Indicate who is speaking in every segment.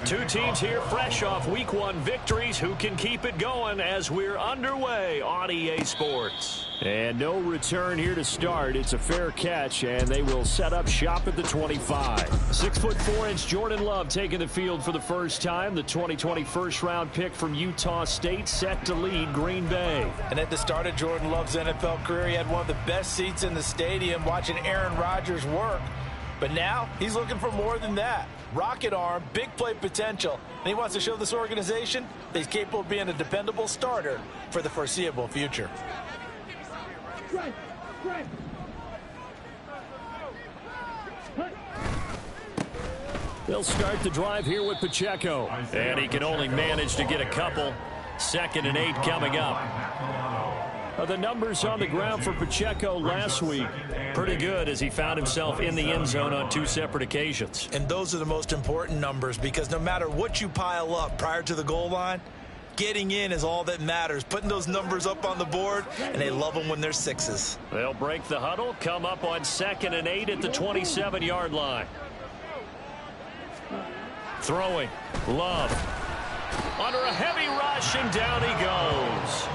Speaker 1: Two teams here fresh off Week 1 victories. Who can keep it going as we're underway on EA Sports?
Speaker 2: And no return here to start. It's a fair catch, and they will set up shop at the 25. 6'4" Jordan Love taking the field for the first time. The 2020 first-round pick from Utah State set to lead Green Bay.
Speaker 3: And at the start of Jordan Love's NFL career, he had one of the best seats in the stadium watching Aaron Rodgers work. But now he's looking for more than that. Rocket arm, big play potential, and he wants to show this organization that he's capable of being a dependable starter for the foreseeable future.
Speaker 2: They'll start the drive here with Pacheco.
Speaker 1: And he can only manage to get a couple. 2nd and 8 coming up.
Speaker 2: The numbers on the ground for Pacheco last week.
Speaker 1: Pretty good as he found himself in the end zone on 2 separate occasions.
Speaker 3: And those are the most important numbers because no matter what you pile up prior to the goal line, getting in is all that matters. Putting those numbers up on the board, and they love them when they're 6s.
Speaker 1: They'll break the huddle, come up on 2nd and 8 at the 27-yard line. Throwing. Love. Under a heavy rush, and down he goes.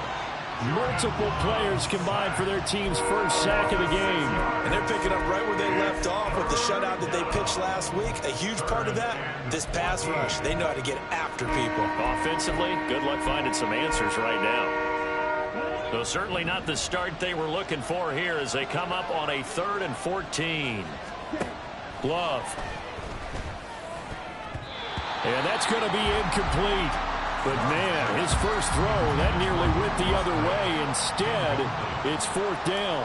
Speaker 2: Multiple players combined for their team's first sack of the game.
Speaker 3: And they're picking up right where they left off with the shutout that they pitched last week. A huge part of that, this pass rush. They know how to get after people.
Speaker 1: Offensively, good luck finding some answers right now. Though certainly not the start they were looking for here as they come up on a 3rd and 14. Love.
Speaker 2: And that's going to be incomplete. But, man, his first throw, that nearly went the other way. Instead, it's 4th down.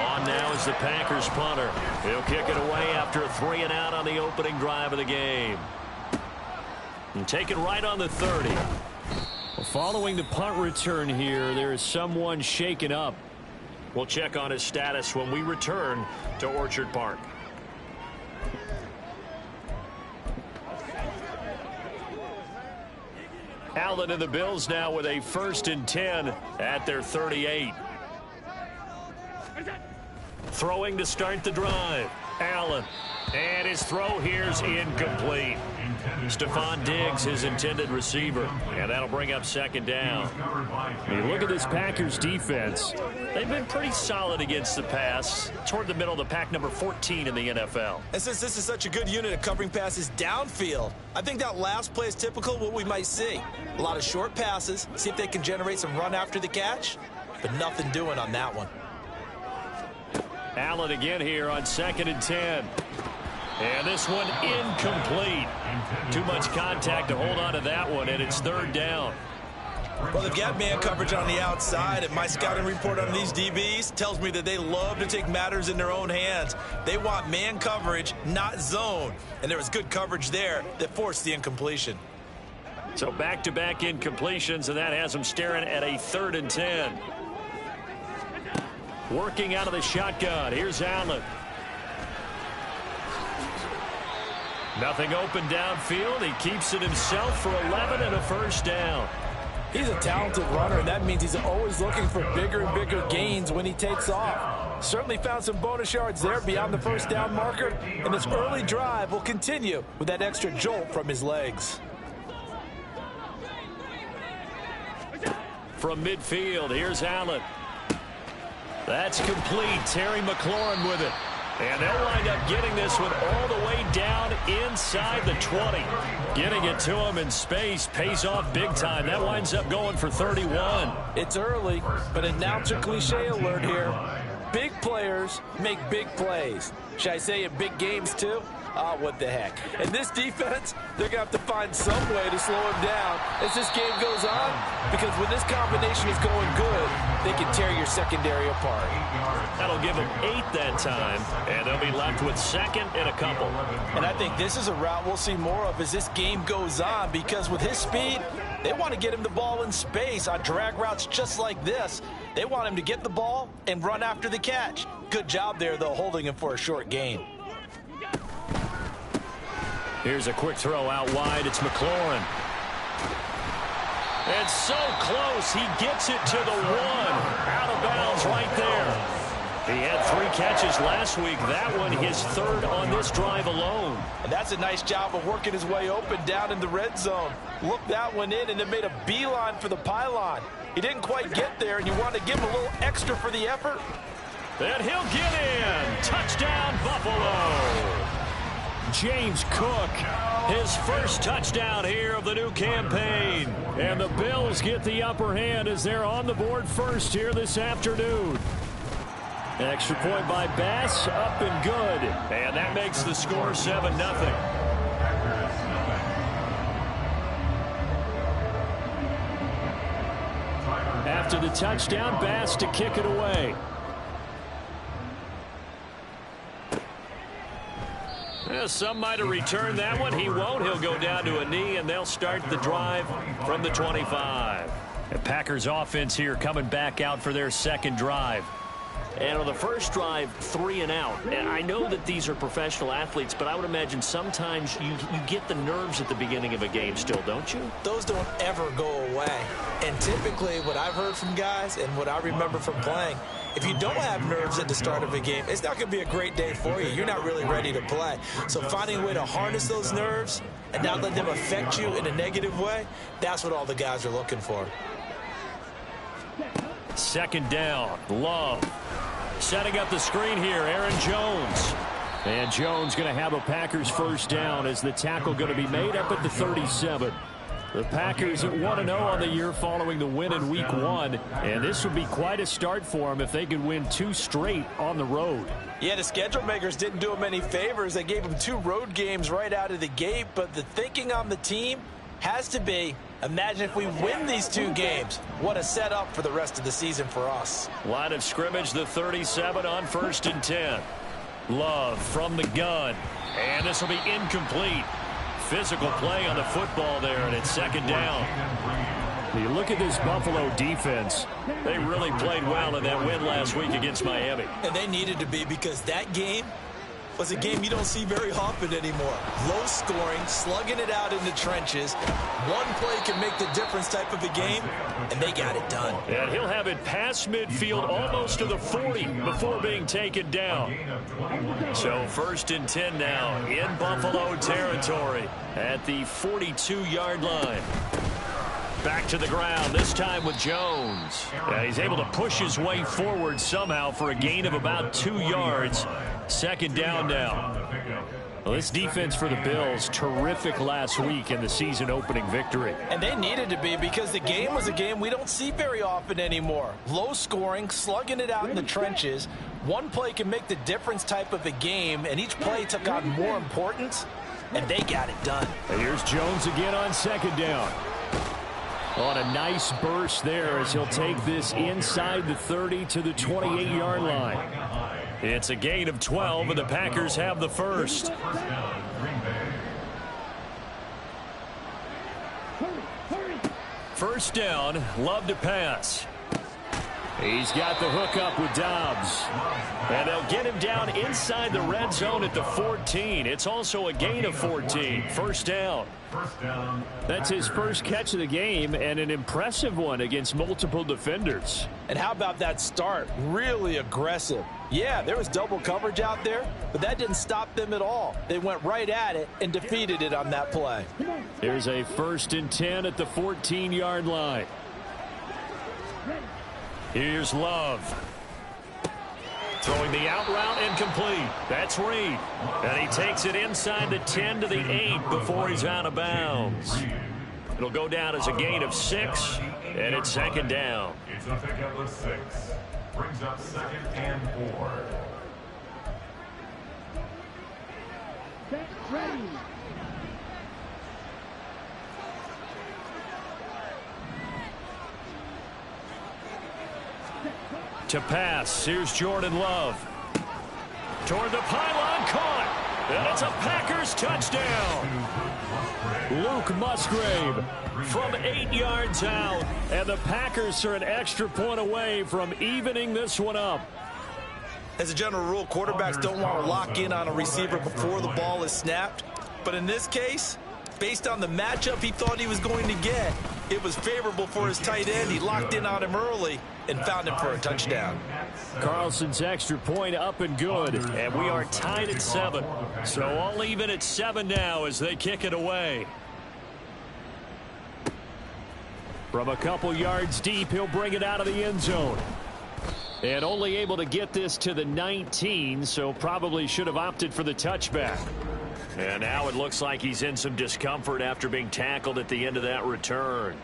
Speaker 1: On now is the Packers punter. He'll kick it away after a 3-and-out on the opening drive of the game. And take it right on the 30.
Speaker 2: Well, following the punt return here, there is someone shaken up.
Speaker 1: We'll check on his status when we return to Orchard Park. Allen and the Bills now with a 1st and 10 at their 38. Throwing to start the drive. Allen. And his throw here's incomplete. Stephon Diggs, his intended receiver. And that'll bring up 2nd down.
Speaker 2: You look at this Packers defense.
Speaker 1: They've been pretty solid against the pass. Toward the middle of the pack, number 14 in the NFL.
Speaker 3: And since this is such a good unit of covering passes downfield, I think that last play is typical of what we might see. A lot of short passes, see if they can generate some run after the catch, but nothing doing on that one.
Speaker 1: Allen again here on 2nd and 10. And this one incomplete. Too much contact to hold on to that one, and it's 3rd down.
Speaker 3: Well, they've got man coverage on the outside, and my scouting report on these DBs tells me that they love to take matters in their own hands. They want man coverage, not zone. And there was good coverage there that forced the incompletion.
Speaker 1: So back-to-back incompletions, and that has them staring at a 3rd and 10. Working out of the shotgun. Here's Allen. Nothing open downfield. He keeps it himself for 11 and a 1st down.
Speaker 3: He's a talented runner, and that means he's always looking for bigger and bigger gains when he takes off. Certainly found some bonus yards there beyond the 1st down marker, and this early drive will continue with that extra jolt from his legs.
Speaker 1: From midfield, here's Allen. That's complete. Terry McLaurin with it. And they'll wind up getting this one all the way down inside the 20. Getting it to him in space pays off big time. That winds up going for 31.
Speaker 3: It's early, but announcer cliche alert here. Big players make big plays. Should I say in big games too? What the heck. And this defense, they're going to have to find some way to slow him down as this game goes on, because when this combination is going good, they can tear your secondary apart.
Speaker 1: That'll give them 8 that time, and they'll be left with 2nd and a couple.
Speaker 3: And I think this is a route we'll see more of as this game goes on, because with his speed, they want to get him the ball in space on drag routes just like this. They want him to get the ball and run after the catch. Good job there, though, holding him for a short gain.
Speaker 1: Here's a quick throw out wide. It's McLaurin. And so close. He gets it to the 1. Out of bounds right there. He had 3 catches last week. That one his 3rd on this drive alone.
Speaker 3: And that's a nice job of working his way open down in the red zone. Looked that one in and then made a beeline for the pylon. He didn't quite get there, and you want to give him a little extra for the effort.
Speaker 1: And he'll get in. Touchdown, Buffalo.
Speaker 2: James Cook,
Speaker 1: His first touchdown here of the new campaign.
Speaker 2: and the Bills get the upper hand as they're on the board first here this afternoon. Extra point by Bass, up and good.
Speaker 1: And that makes the score 7-0.
Speaker 2: After the touchdown, Bass to kick it away.
Speaker 1: Some might have returned that one. He won't. He'll go down to a knee, and they'll start the drive from the 25. The Packers offense here coming back out for their second drive.
Speaker 4: And on the first drive, 3 and out. And I know that these are professional athletes, but I would imagine sometimes you get the nerves at the beginning of a game still, don't you?
Speaker 3: Those don't ever go away. And typically what I've heard from guys and what I remember from playing, if you don't have nerves at the start of a game, it's not going to be a great day for you. You're not really ready to play. So finding a way to harness those nerves and not let them affect you in a negative way, that's what all the guys are looking for.
Speaker 1: Second down, Love. Setting up the screen here, Aaron Jones.
Speaker 2: And Jones going to have a Packers first down as the tackle going to be made up at the 37. The Packers at 1-0 on the year following the win in Week 1. And this would be quite a start for them if they could win 2 straight on the road.
Speaker 3: Yeah, the schedule makers didn't do them any favors. They gave them 2 road games right out of the gate. But the thinking on the team has to be, imagine if we win these 2 games. What a setup for the rest of the season for us.
Speaker 1: Line of scrimmage, the 37 on 1st and 10. Love from the gun. And this will be incomplete. Physical play on the football there, and it's second down.
Speaker 2: You look at this Buffalo defense.
Speaker 1: They really played well in that win last week against Miami.
Speaker 3: And they needed to be, because that game was a game you don't see very often anymore. Low scoring, slugging it out in the trenches. One play can make the difference type of a game, and they got it done.
Speaker 1: And he'll have it past midfield almost to the 40 before being taken down. So 1st and 10 now in Buffalo territory at the 42-yard line. Back to the ground, this time with Jones. He's able to push his way forward somehow for a gain of about 2 yards. Second down now. Well, this defense for the Bills, terrific last week in the season-opening victory.
Speaker 3: And they needed to be, because the game was a game we don't see very often anymore. Low scoring, slugging it out in the trenches. One play can make the difference type of a game, and each play took on more importance, and they got it done.
Speaker 2: And here's Jones again on second down. On a nice burst there as he'll take this inside the 30 to the 28-yard line.
Speaker 1: It's a gain of 12, and the Packers have the first. First down, Love to pass.
Speaker 2: He's got the hook up with Dobbs.
Speaker 1: And they'll get him down inside the red zone at the 14. It's also a gain of 14. First down.
Speaker 2: That's his first catch of the game, and an impressive one against multiple defenders.
Speaker 3: And how about that start? Really aggressive. Yeah, there was double coverage out there, but that didn't stop them at all. They went right at it and defeated it on that play.
Speaker 2: Here's a 1st and 10 at the 14-yard line.
Speaker 1: Here's Love. Throwing the out route incomplete. That's Reed. And he takes it inside the 10 to the 8 before he's out of bounds. It'll go down as a gain of 6, and it's second down.
Speaker 5: It's a pickup of 6. Brings up 2nd and 4.
Speaker 6: Ready.
Speaker 1: To pass, here's Jordan Love. Toward the pylon, caught. And it's a Packers touchdown.
Speaker 2: Luke Musgrave
Speaker 1: From 8 yards out.
Speaker 2: and the Packers are an extra point away from evening this one up.
Speaker 3: As a general rule, quarterbacks don't want to lock in on a receiver before the ball is snapped. But in this case, based on the matchup he thought he was going to get, It was favorable for his tight end. He locked in on him early and found him for a touchdown.
Speaker 2: Carlson's extra point up and good.
Speaker 1: And we are tied at 7. So all even at 7 now as they kick it away.
Speaker 2: From a couple yards deep, he'll bring it out of the end zone. And only able to get this to the 19, so probably should have opted for the touchback.
Speaker 1: And now it looks like he's in some discomfort after being tackled at the end of that return.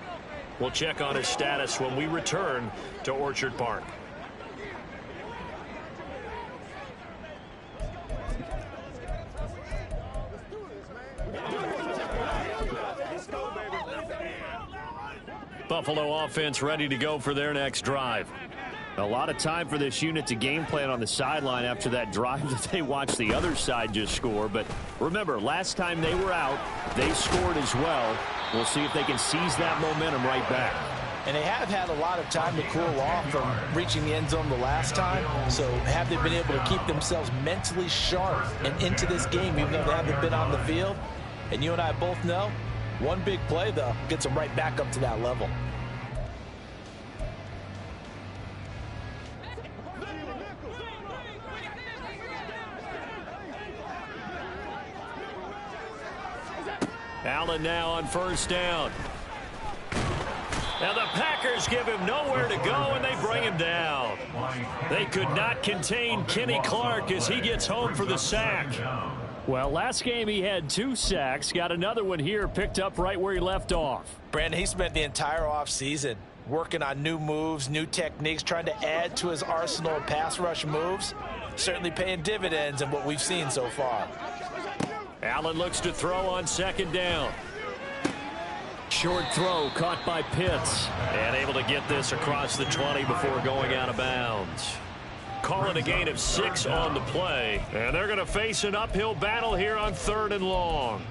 Speaker 1: We'll check on his status when we return to Orchard Park. Buffalo offense ready to go for their next drive.
Speaker 2: A lot of time for this unit to game plan on the sideline after that drive that they watched the other side just score. But remember, last time they were out, they scored as well. We'll see if they can seize that momentum right back.
Speaker 3: And they have had a lot of time to cool off from reaching the end zone the last time. So have they been able to keep themselves mentally sharp and into this game, even though they haven't been on the field? And you and I both know, one big play, though, gets them right back up to that level.
Speaker 1: Allen now on first down. Now the Packers give him nowhere to go, and they bring him down. They could not contain Kenny Clark as he gets home for the sack.
Speaker 2: Well, last game he had 2 sacks. Got another one here, picked up right where he left off.
Speaker 3: Brandon, he spent the entire offseason working on new moves, new techniques, trying to add to his arsenal of pass rush moves. Certainly paying dividends in what we've seen so far.
Speaker 1: Allen looks to throw on second down.
Speaker 2: Short throw caught by Pitts.
Speaker 1: And able to get this across the 20 before going out of bounds. Calling a gain of 6 on the play. And they're going to face an uphill battle here on 3rd and long.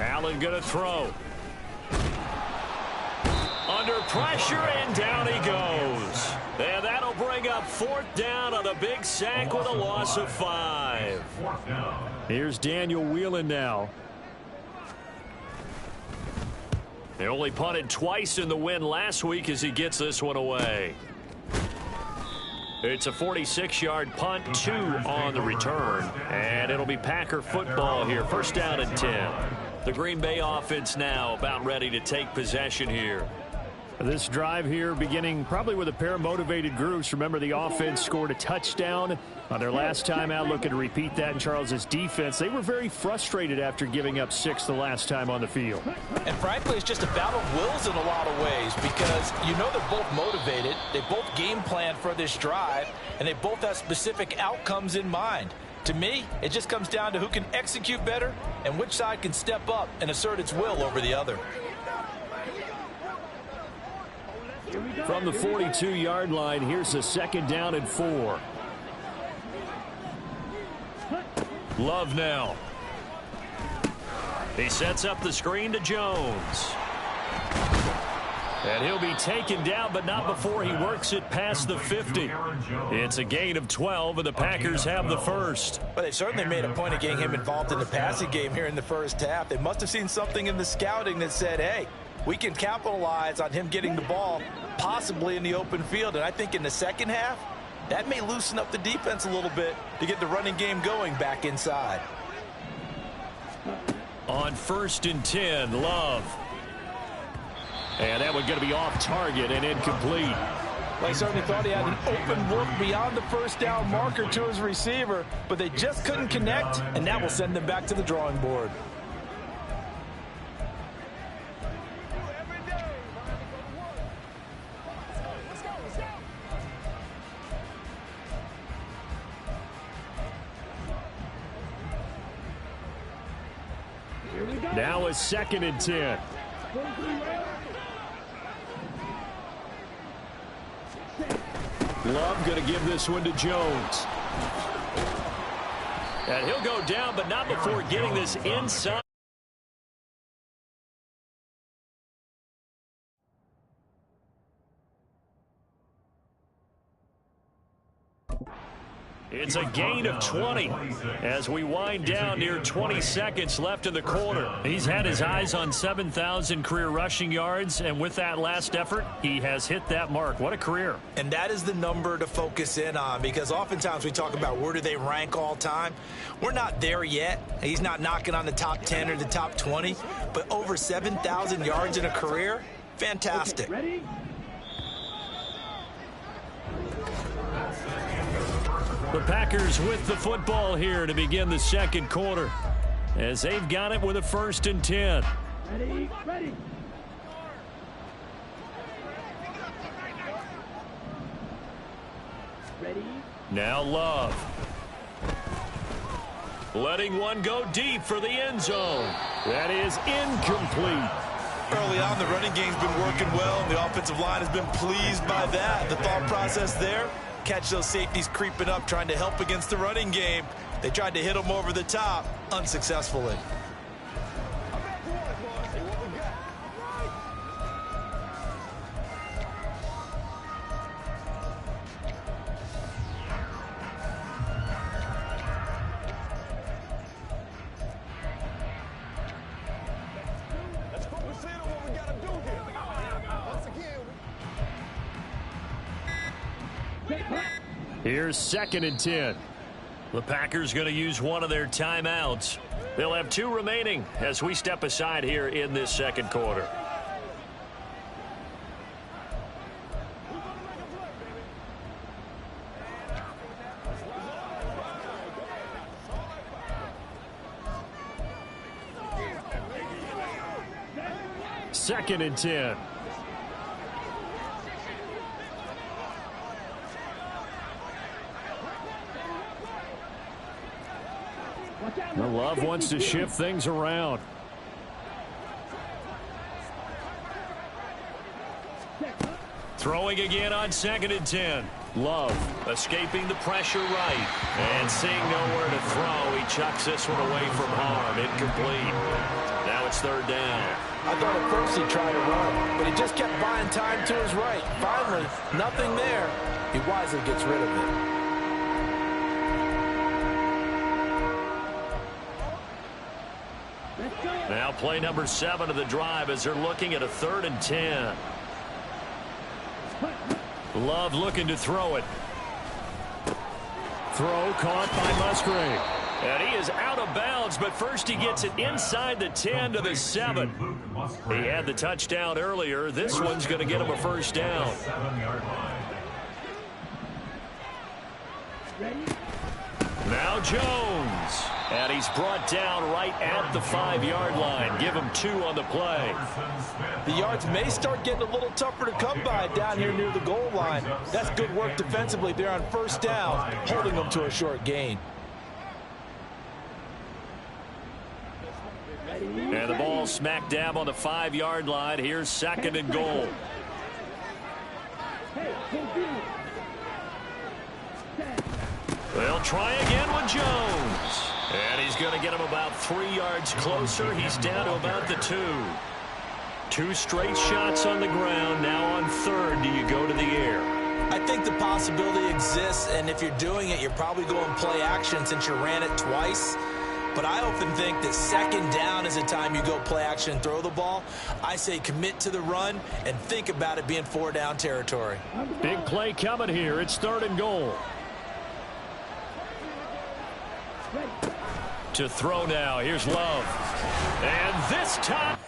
Speaker 1: Allen going to throw. Under pressure, and down he goes. And that'll bring up 4th down on a big sack with a loss of 5.
Speaker 2: Here's Daniel Whelan now.
Speaker 1: They only punted twice in the win last week as he gets this one away. It's a 46-yard punt, 2 on the return. And it'll be Packer football here. 1st down and 10. The Green Bay offense now about ready to take possession here.
Speaker 2: This drive here beginning probably with a pair of motivated groups. Remember, the offense scored a touchdown on their last time out. Looking to repeat that in Charles's defense. They were very frustrated after giving up 6 the last time on the field.
Speaker 3: And frankly, it's just a battle of wills in a lot of ways, because you know they're both motivated. They both game plan for this drive, and they both have specific outcomes in mind. To me, it just comes down to who can execute better and which side can step up and assert its will over the other.
Speaker 2: From the 42-yard line, here's a 2nd down and 4.
Speaker 1: Love now. He sets up the screen to Jones. And he'll be taken down, but not before he works it past the 50. It's a gain of 12, and the Packers have the first.
Speaker 3: But they certainly made a point of getting him involved in the passing game here in the first half. They must have seen something in the scouting that said, hey, we can capitalize on him getting the ball possibly in the open field. And I think in the second half, that may loosen up the defense a little bit to get the running game going back inside.
Speaker 1: On 1st and 10, Love.
Speaker 2: And that one's going to be off target and incomplete.
Speaker 3: Well, he certainly thought he had an open look beyond the 1st down marker to his receiver, but they just couldn't connect, and that will send them back to the drawing board.
Speaker 2: Now a 2nd and 10. Love going to give this one to Jones.
Speaker 1: And he'll go down, but not before getting this inside. It's a gain of 20 as we wind down near 20 seconds left in the quarter. He's had his eyes on 7,000 career rushing yards, and with that last effort, he has hit that mark. What a career.
Speaker 3: And that is the number to focus in on, because oftentimes we talk about where do they rank all time. We're not there yet. He's not knocking on the top 10 or the top 20, but over 7,000 yards in a career, fantastic.
Speaker 2: Okay, ready?
Speaker 1: The Packers with the football here to begin the second quarter as they've got it with a 1st and 10.
Speaker 2: Ready? Ready. Ready?
Speaker 1: Now Love. Letting one go deep for the end zone. That is incomplete.
Speaker 3: Early on, the running game's been working well, and the offensive line has been pleased by that. The thought process there, catch those safeties creeping up, trying to help against the running game. They tried to hit them over the top, unsuccessfully.
Speaker 1: Here's 2nd and 10. The Packers going to use one of their timeouts. They'll have 2 remaining as we step aside here in this second quarter. Second and 10. Love wants to shift things around. Throwing again on 2nd and 10. Love escaping the pressure right. And seeing nowhere to throw, he chucks this one away from harm. Incomplete. Now it's 3rd down.
Speaker 3: I thought at first he'd try to run, but he just kept buying time to his right. Finally, nothing there. He wisely gets rid of it.
Speaker 1: Now play number 7 of the drive as they're looking at a 3rd and 10. Love looking to throw it. Throw caught by Musgrave. And he is out of bounds, but first he gets it inside the 10 to the 7. He had the touchdown earlier. This one's going to get him a 1st down. Now Jones. And he's brought down right at the 5-yard line. Give him 2 on the play.
Speaker 3: The yards may start getting a little tougher to come by down here near the goal line. That's good work defensively there on 1st down, holding them to a short gain.
Speaker 1: And the ball smack dab on the 5-yard line. Here's 2nd and goal. They'll try again with Jones. And he's going to get him about 3 yards closer. He's down to about the 2. 2 straight shots on the ground. Now on 3rd, do you go to the air?
Speaker 3: I think the possibility exists, and if you're doing it, you're probably going play action since you ran it twice. But I often think that 2nd down is the time you go play action and throw the ball. I say commit to the run and think about it being 4-down territory.
Speaker 1: Big play coming here. It's 3rd and goal. To throw now. Here's Love. And this time.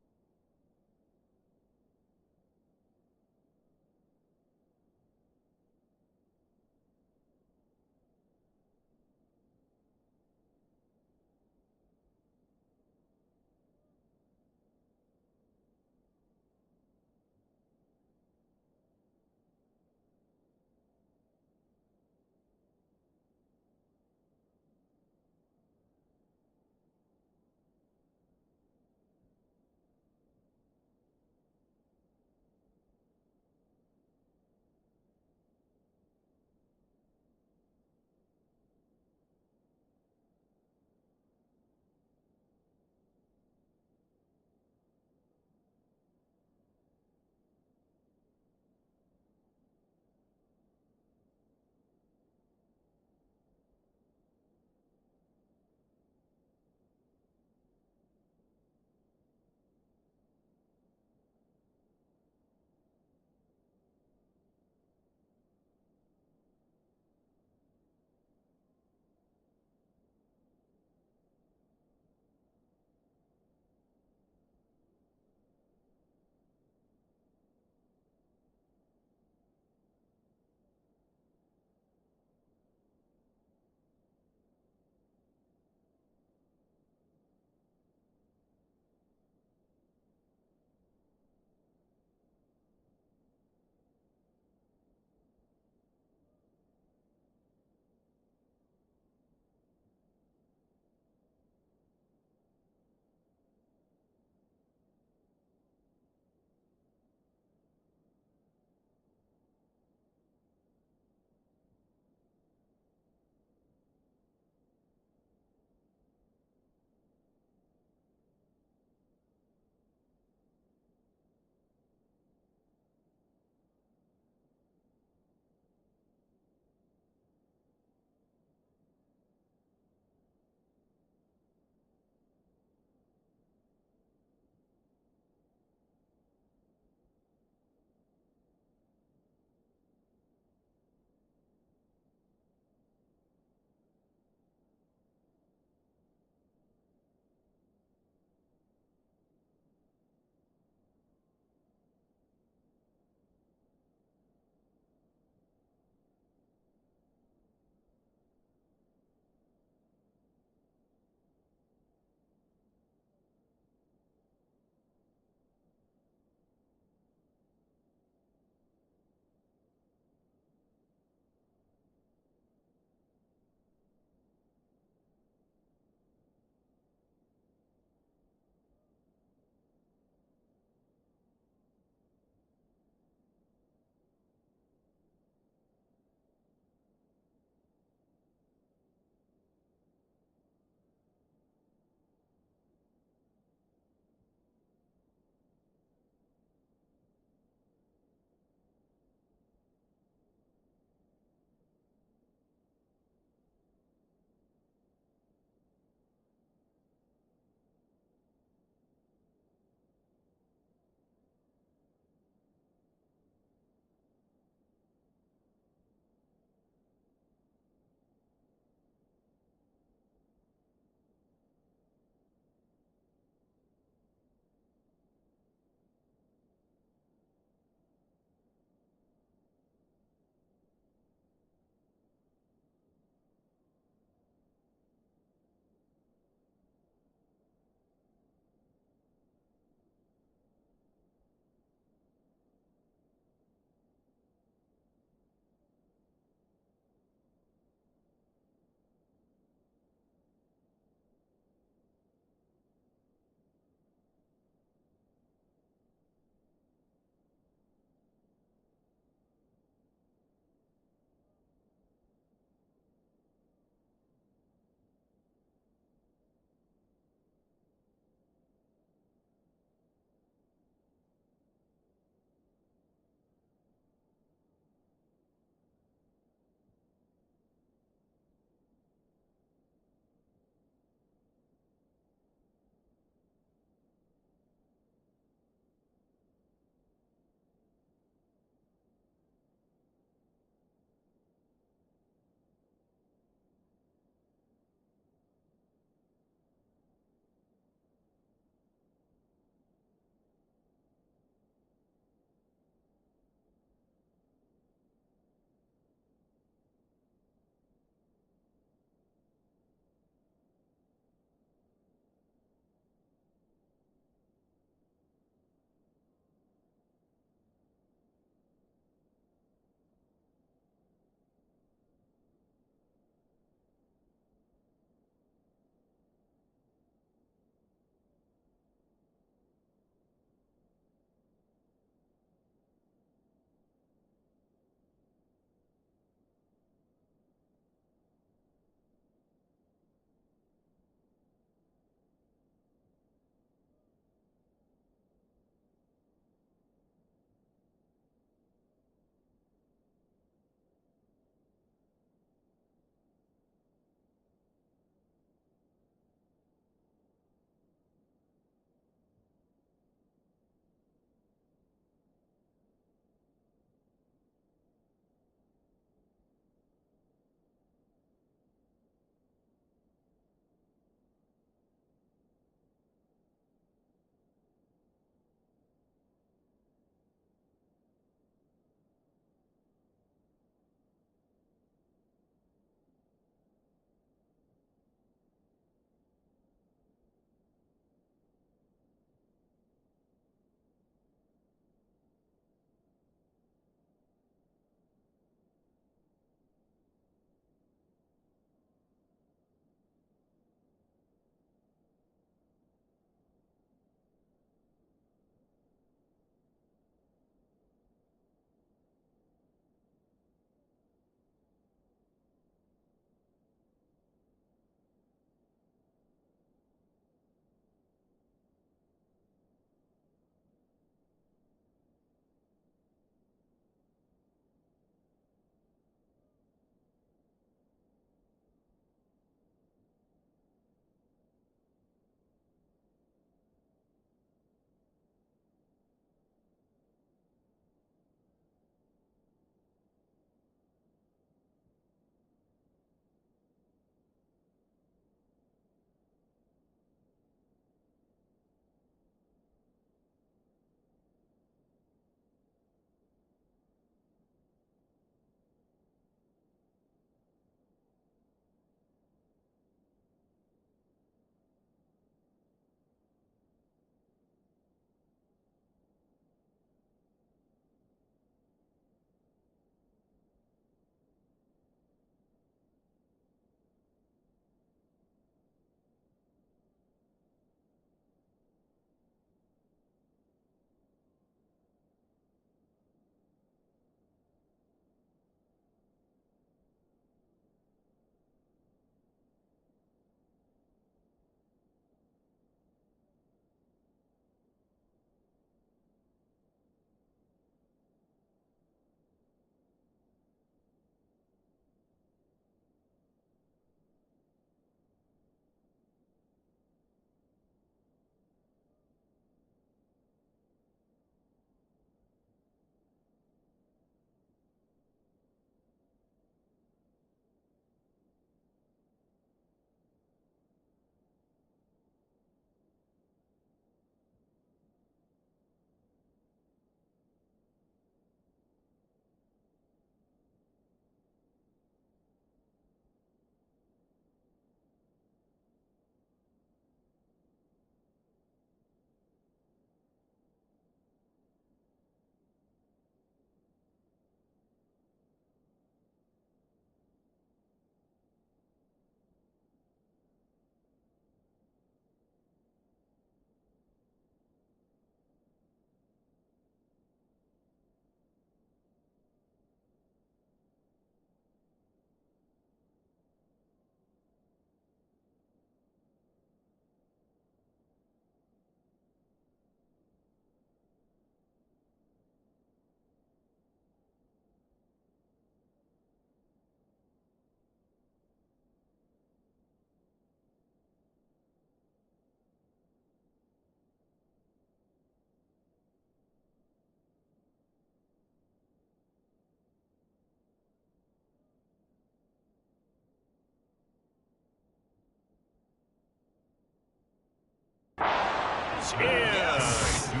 Speaker 1: is in.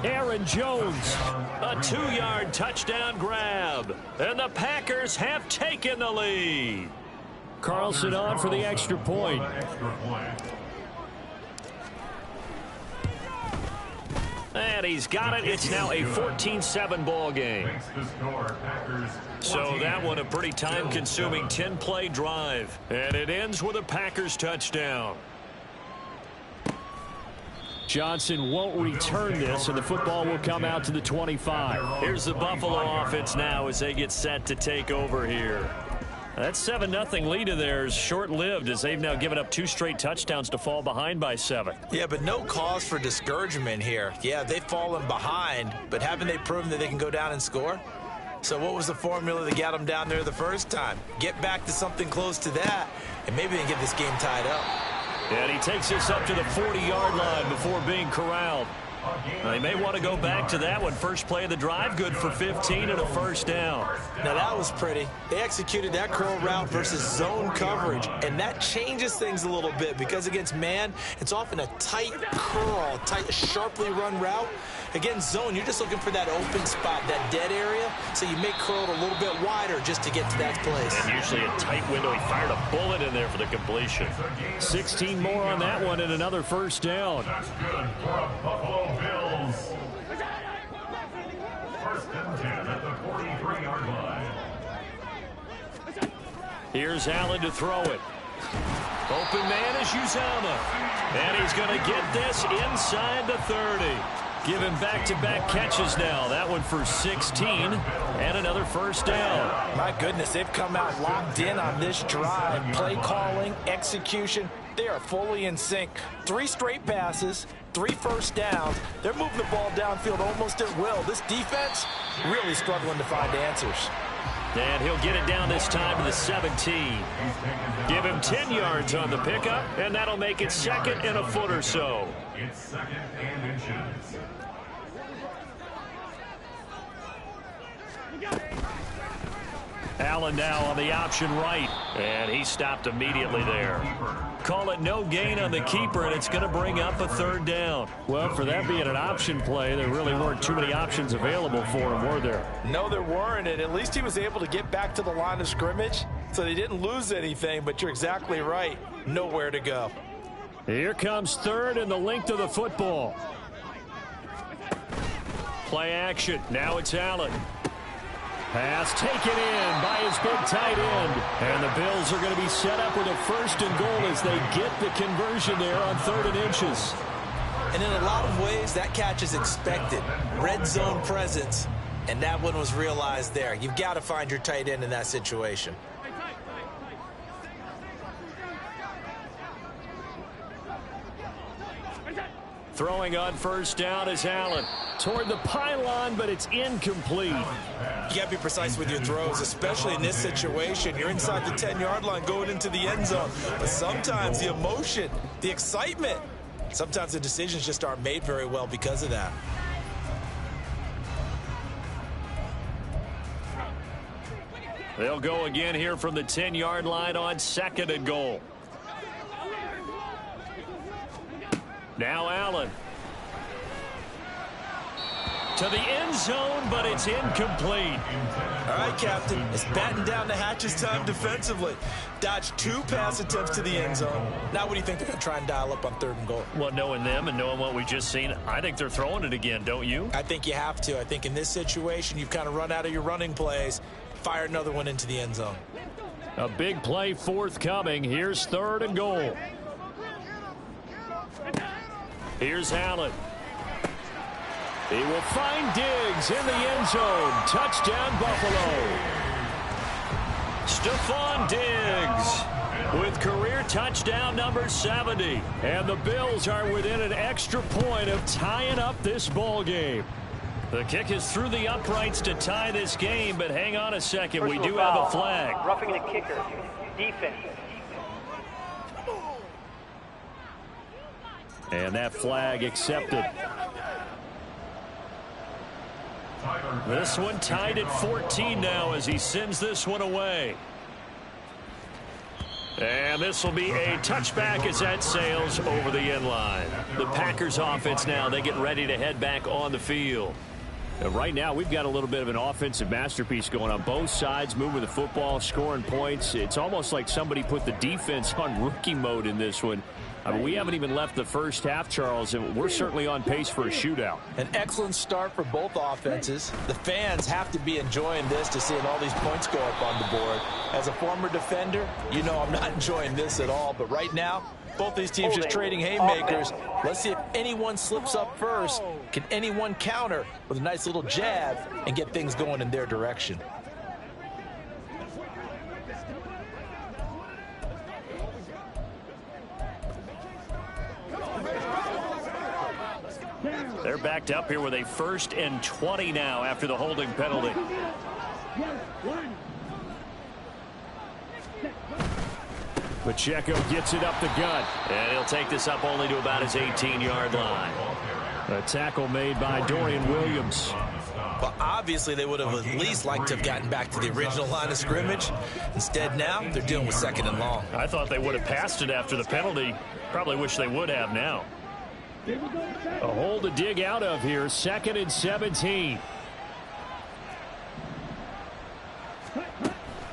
Speaker 1: Aaron Jones, a 2-yard touchdown grab. And the Packers have taken the lead.
Speaker 2: Carlson on for the extra point.
Speaker 1: And he's got it. It's now a 14-7 ball game. So that one a pretty time-consuming 10-play drive. And it ends with a Packers touchdown.
Speaker 2: Johnson won't return this, and the football will come out to the 25.
Speaker 1: Here's the Buffalo offense now as they get set to take over here. That 7-0 lead of theirs short-lived as they've now given up 2 straight touchdowns to fall behind by 7.
Speaker 3: Yeah, but no cause for discouragement here. Yeah, they've fallen behind, but haven't they proven that they can go down and score? So what was the formula that got them down there the first time? Get back to something close to that, and maybe they can get this game tied up.
Speaker 1: And he takes this up to the 40-yard line before being corralled. They may want to go back to that one. First play of the drive, good for 15 and a first down.
Speaker 3: Now that was pretty. They executed that curl route versus zone coverage, and that changes things a little bit because against man, it's often a tight curl, tight, sharply run route. Against zone, you're just looking for that open spot, that dead area, so you make curl a little bit wider just to get to that place.
Speaker 1: And usually a tight window. He fired a bullet in there for the completion.
Speaker 2: 16 more on that one and another first down.
Speaker 5: That's good for a Buffalo Bills. First and 10 at the 43-yard line.
Speaker 1: Here's Allen to throw it. Open man is Uzama. And he's going to get this inside the 30. Give him back-to-back catches now. That one for 16 and another first down.
Speaker 3: My goodness, they've come out locked in on this drive. Play calling, execution, they are fully in sync. 3 straight passes, 3 first downs. They're moving the ball downfield almost at will. This defense really struggling to find answers.
Speaker 1: And he'll get it down this time to the 17. Give him 10 yards on the pickup, and that'll make it 2nd and a foot or so.
Speaker 5: It's 2nd and inches.
Speaker 1: Allen now on the option right, and he stopped immediately there. Call it no gain on the keeper, and it's going to bring up a 3rd down.
Speaker 2: Well, for that being an option play, there really weren't too many options available for him, were there?
Speaker 3: No, there weren't, and at least he was able to get back to the line of scrimmage, so they didn't lose anything, but you're exactly right. Nowhere to go.
Speaker 2: Here comes 3rd and the length of the football.
Speaker 1: Play action. Now it's Allen.
Speaker 2: Pass taken in by his big tight end. And the Bills are going to be set up with a 1st and goal as they get the conversion there on 3rd and inches.
Speaker 3: And in a lot of ways, that catch is expected. Red zone presence, and that one was realized there. You've got to find your tight end in that situation.
Speaker 1: Throwing on first down is Allen.
Speaker 2: Toward the pylon, but it's incomplete.
Speaker 3: You got to be precise with your throws, especially in this situation. You're inside the 10-yard line going into the end zone. But sometimes the emotion, the excitement, sometimes the decisions just aren't made very well because of that.
Speaker 1: They'll go again here from the 10-yard line on 2nd and goal. Now Allen. To the end zone, but it's incomplete.
Speaker 3: All right, Captain. It's batting down the hatches time defensively. Dodged 2 pass attempts to the end zone. Now what do you think they're going to try and dial up on 3rd and goal?
Speaker 1: Well, knowing them and knowing what we just seen, I think they're throwing it again, don't you?
Speaker 3: I think you have to. I think in this situation, you've kind of run out of your running plays. Fire another one into the end zone.
Speaker 2: A big play forthcoming. Here's 3rd and goal.
Speaker 1: Here's Allen.
Speaker 2: He will find Diggs in the end zone. Touchdown, Buffalo.
Speaker 1: Stephon Diggs with career touchdown number 70.
Speaker 2: And the Bills are within an extra point of tying up this ball game.
Speaker 1: The kick is through the uprights to tie this game, but hang on a second. We do have a flag.
Speaker 6: Roughing the kicker. Defense.
Speaker 2: And that flag accepted.
Speaker 1: This one tied at 14 now as he sends this one away.
Speaker 2: And this will be a touchback as that sails over the end line.
Speaker 4: The Packers offense now, they get ready to head back on the field.
Speaker 2: Right now, we've got a little bit of an offensive masterpiece going on both sides, moving the football, scoring points. It's almost like somebody put the defense on rookie mode in this one. I mean, we haven't even left the first half, Charles, and we're certainly on pace for a shootout.
Speaker 3: An excellent start for both offenses. The fans have to be enjoying this to seeing all these points go up on the board. As a former defender, you know I'm not enjoying this at all. But right now, both these teams just trading haymakers. Let's see if anyone slips up first. Can anyone counter with a nice little jab and get things going in their direction?
Speaker 2: They're backed up here with a 1st and 20 now after the holding penalty. Pacheco gets it up the gut.
Speaker 4: And he'll take this up only to about his 18-yard line.
Speaker 2: A tackle made by Dorian Williams.
Speaker 3: Well, obviously, they would have at least liked to have gotten back to the original line of scrimmage. Instead, now, they're dealing with 2nd and long.
Speaker 2: I thought they would have passed it after the penalty. Probably wish they would have now. A hole to dig out of here. 2nd and 17.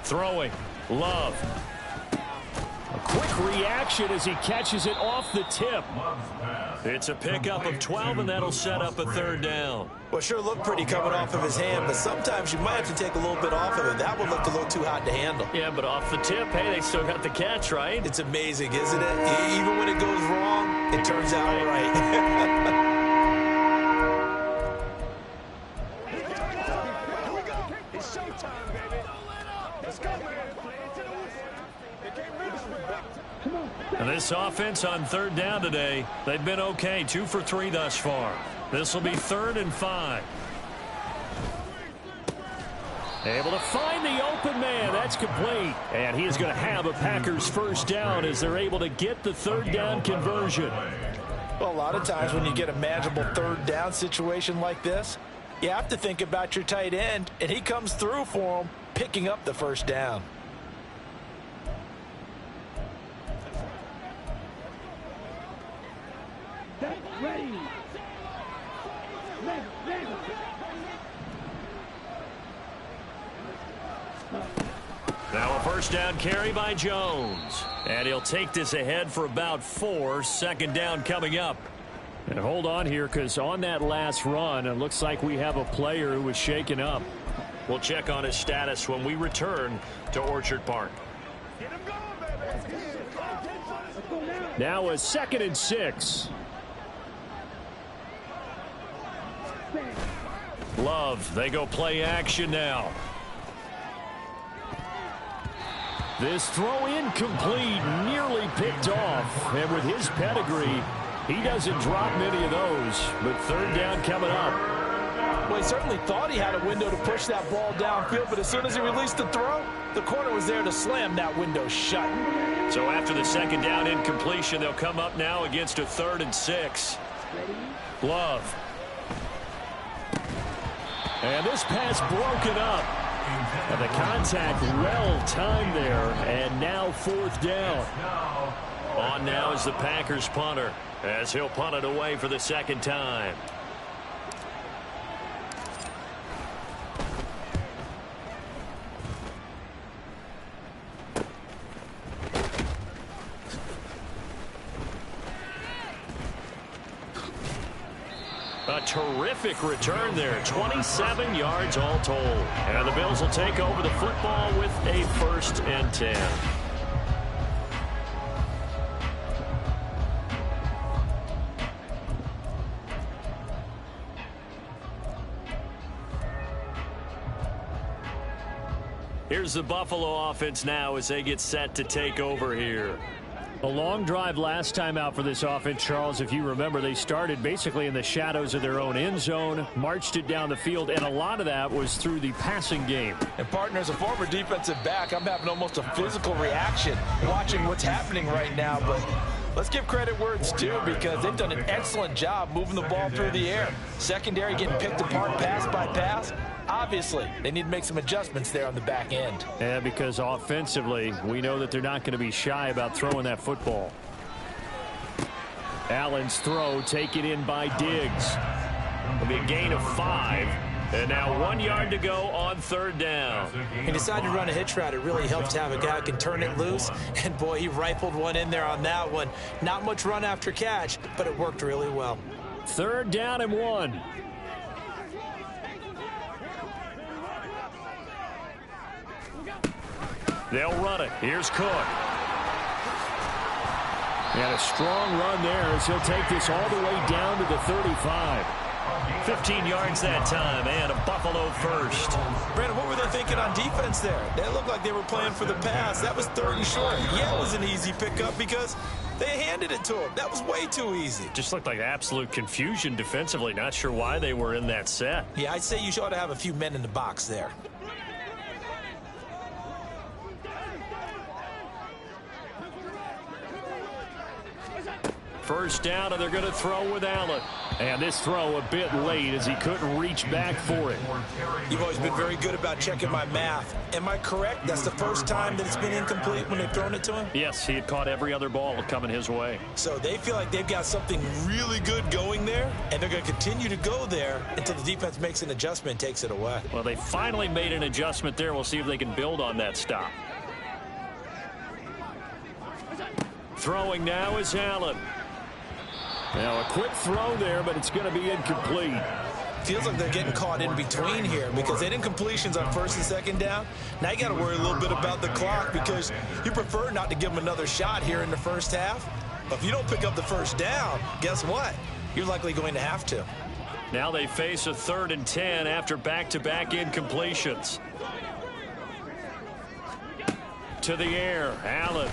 Speaker 2: Throwing. Love. A quick reaction as he catches it off the tip.
Speaker 4: It's a pickup of 12, and that'll set up a 3rd down.
Speaker 3: Well, sure looked pretty coming off of his hand, but sometimes you might have to take a little bit off of it. That one looked a little too hot to handle.
Speaker 4: Yeah, but off the tip, hey, they still got the catch, right?
Speaker 3: It's amazing, isn't it? Even when it goes wrong, it turns out right.
Speaker 2: And this offense on 3rd down today, they've been okay. 2 for 3 thus far. This will be 3rd and 5. Able to find the open man. That's complete. And he is going to have a Packers 1st down as they're able to get the 3rd down conversion.
Speaker 3: Well, a lot of times when you get a manageable 3rd down situation like this, you have to think about your tight end, and he comes through for him, picking up the 1st down.
Speaker 2: Now a 1st down carry by Jones. And he'll take this ahead for about 4. 2nd down coming up. And hold on here, because on that last run, it looks like we have a player who was shaken up.
Speaker 4: We'll check on his status when we return to Orchard Park.
Speaker 2: Now a 2nd and 6. Love, they go play action now. This throw incomplete, nearly picked off. And with his pedigree, he doesn't drop many of those. But 3rd down coming up.
Speaker 3: Well, he certainly thought he had a window to push that ball downfield, but as soon as he released the throw, the corner was there to slam that window shut.
Speaker 2: So after the 2nd down incompletion, they'll come up now against a 3rd and 6. Love. And this pass broken up. And the contact well timed there. And now 4th down.
Speaker 4: On now is the Packers punter, as he'll punt it away for the 2nd time.
Speaker 2: A terrific return there. 27 yards all told. And the Bills will take over the football with a 1st and 10. Here's the Buffalo offense now as they get set to take over here. A long drive last time out for this offense, Charles. If you remember, they started basically in the shadows of their own end zone, marched it down the field, and a lot of that was through the passing game.
Speaker 3: And partner, as a former defensive back, I'm having almost a physical reaction watching what's happening right now. But let's give credit where it's due, because they've done an excellent job moving the ball through the air. Secondary getting picked apart pass by pass. Obviously, they need to make some adjustments there on the back end.
Speaker 2: Yeah, because offensively, we know that they're not going to be shy about throwing that football. Allen's throw taken in by Diggs.
Speaker 1: It'll be a gain of 5. And now 1 yard to go on 3rd down.
Speaker 3: He decided to run a hitch route. It really helps to have a guy who can turn it loose. And, boy, he rifled one in there on that one. Not much run after catch, but it worked really well.
Speaker 2: 3rd down and 1.
Speaker 1: They'll run it. Here's Cook.
Speaker 2: And a strong run there as he'll take this all the way down to the 35.
Speaker 1: 15 yards that time, and a Buffalo first.
Speaker 3: Brandon, what were they thinking on defense there? They looked like they were playing for the pass. That was 3rd and short. Yeah, it was an easy pickup because they handed it to him. That was way too easy.
Speaker 1: Just looked like absolute confusion defensively. Not sure why they were in that set.
Speaker 3: Yeah, I'd say you ought to have a few men in the box there.
Speaker 2: First down, and they're going to throw with Allen. And this throw a bit late as he couldn't reach back for it.
Speaker 3: You've always been very good about checking my math. Am I correct? That's the first time that it's been incomplete when they've thrown it to him?
Speaker 1: Yes, he had caught every other ball coming his way.
Speaker 3: So they feel like they've got something really good going there, and they're going to continue to go there until the defense makes an adjustment and takes it away.
Speaker 1: Well, they finally made an adjustment there. We'll see if they can build on that stop.
Speaker 2: Throwing now is Allen. Now a quick throw there, but it's going to be incomplete.
Speaker 3: Feels like they're getting caught in between here because they didn't completions on 1st and 2nd down. Now you got to worry a little bit about the clock because you prefer not to give them another shot here in the first half. But if you don't pick up the 1st down, guess what? You're likely going to have to.
Speaker 1: Now they face a 3rd and 10 after back-to-back incompletions. To the air, Allen.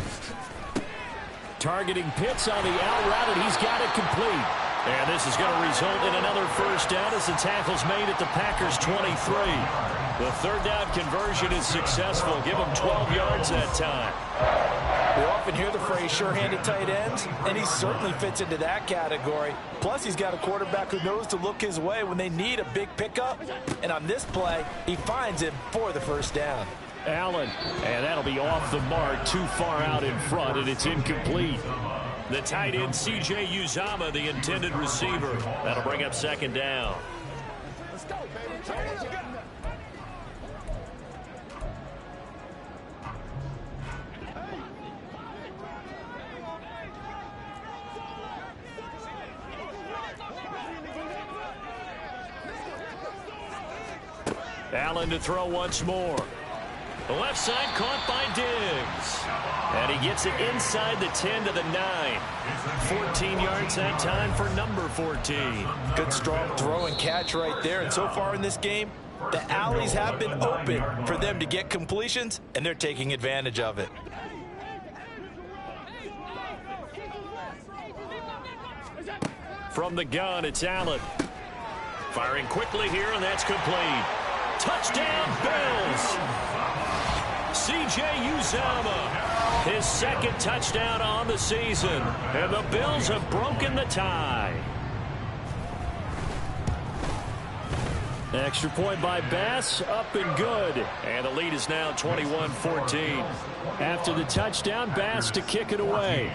Speaker 2: Targeting Pitts on the out route, and he's got it complete.
Speaker 1: And this is going to result in another first down as the tackle's made at the Packers' 23. The 3rd down conversion is successful. Give them 12 yards that time.
Speaker 3: We often hear the phrase sure-handed tight ends, and he certainly fits into that category. Plus, he's got a quarterback who knows to look his way when they need a big pickup. And on this play, he finds him for the 1st down.
Speaker 2: Allen, and that'll be off the mark, too far out in front, and it's incomplete.
Speaker 1: The tight end, C.J. Uzomah, the intended receiver. That'll bring up 2nd down.
Speaker 7: Let's go, baby. Turn it up.
Speaker 1: Allen to throw once more. The left side caught by Diggs. And he gets it inside the 10 to the 9. 14 yards that time for number 14.
Speaker 3: Good strong throw and catch right there. And so far in this game, the alleys have been open for them to get completions, and they're taking advantage of it.
Speaker 1: From the gun, it's Allen. Firing quickly here, and that's complete. Touchdown, Bills! C.J. Uzomah, his 2nd touchdown on the season. And the Bills have broken the tie.
Speaker 2: Extra point by Bass, up and good.
Speaker 1: And the lead is now 21-14.
Speaker 2: After the touchdown, Bass to kick it away.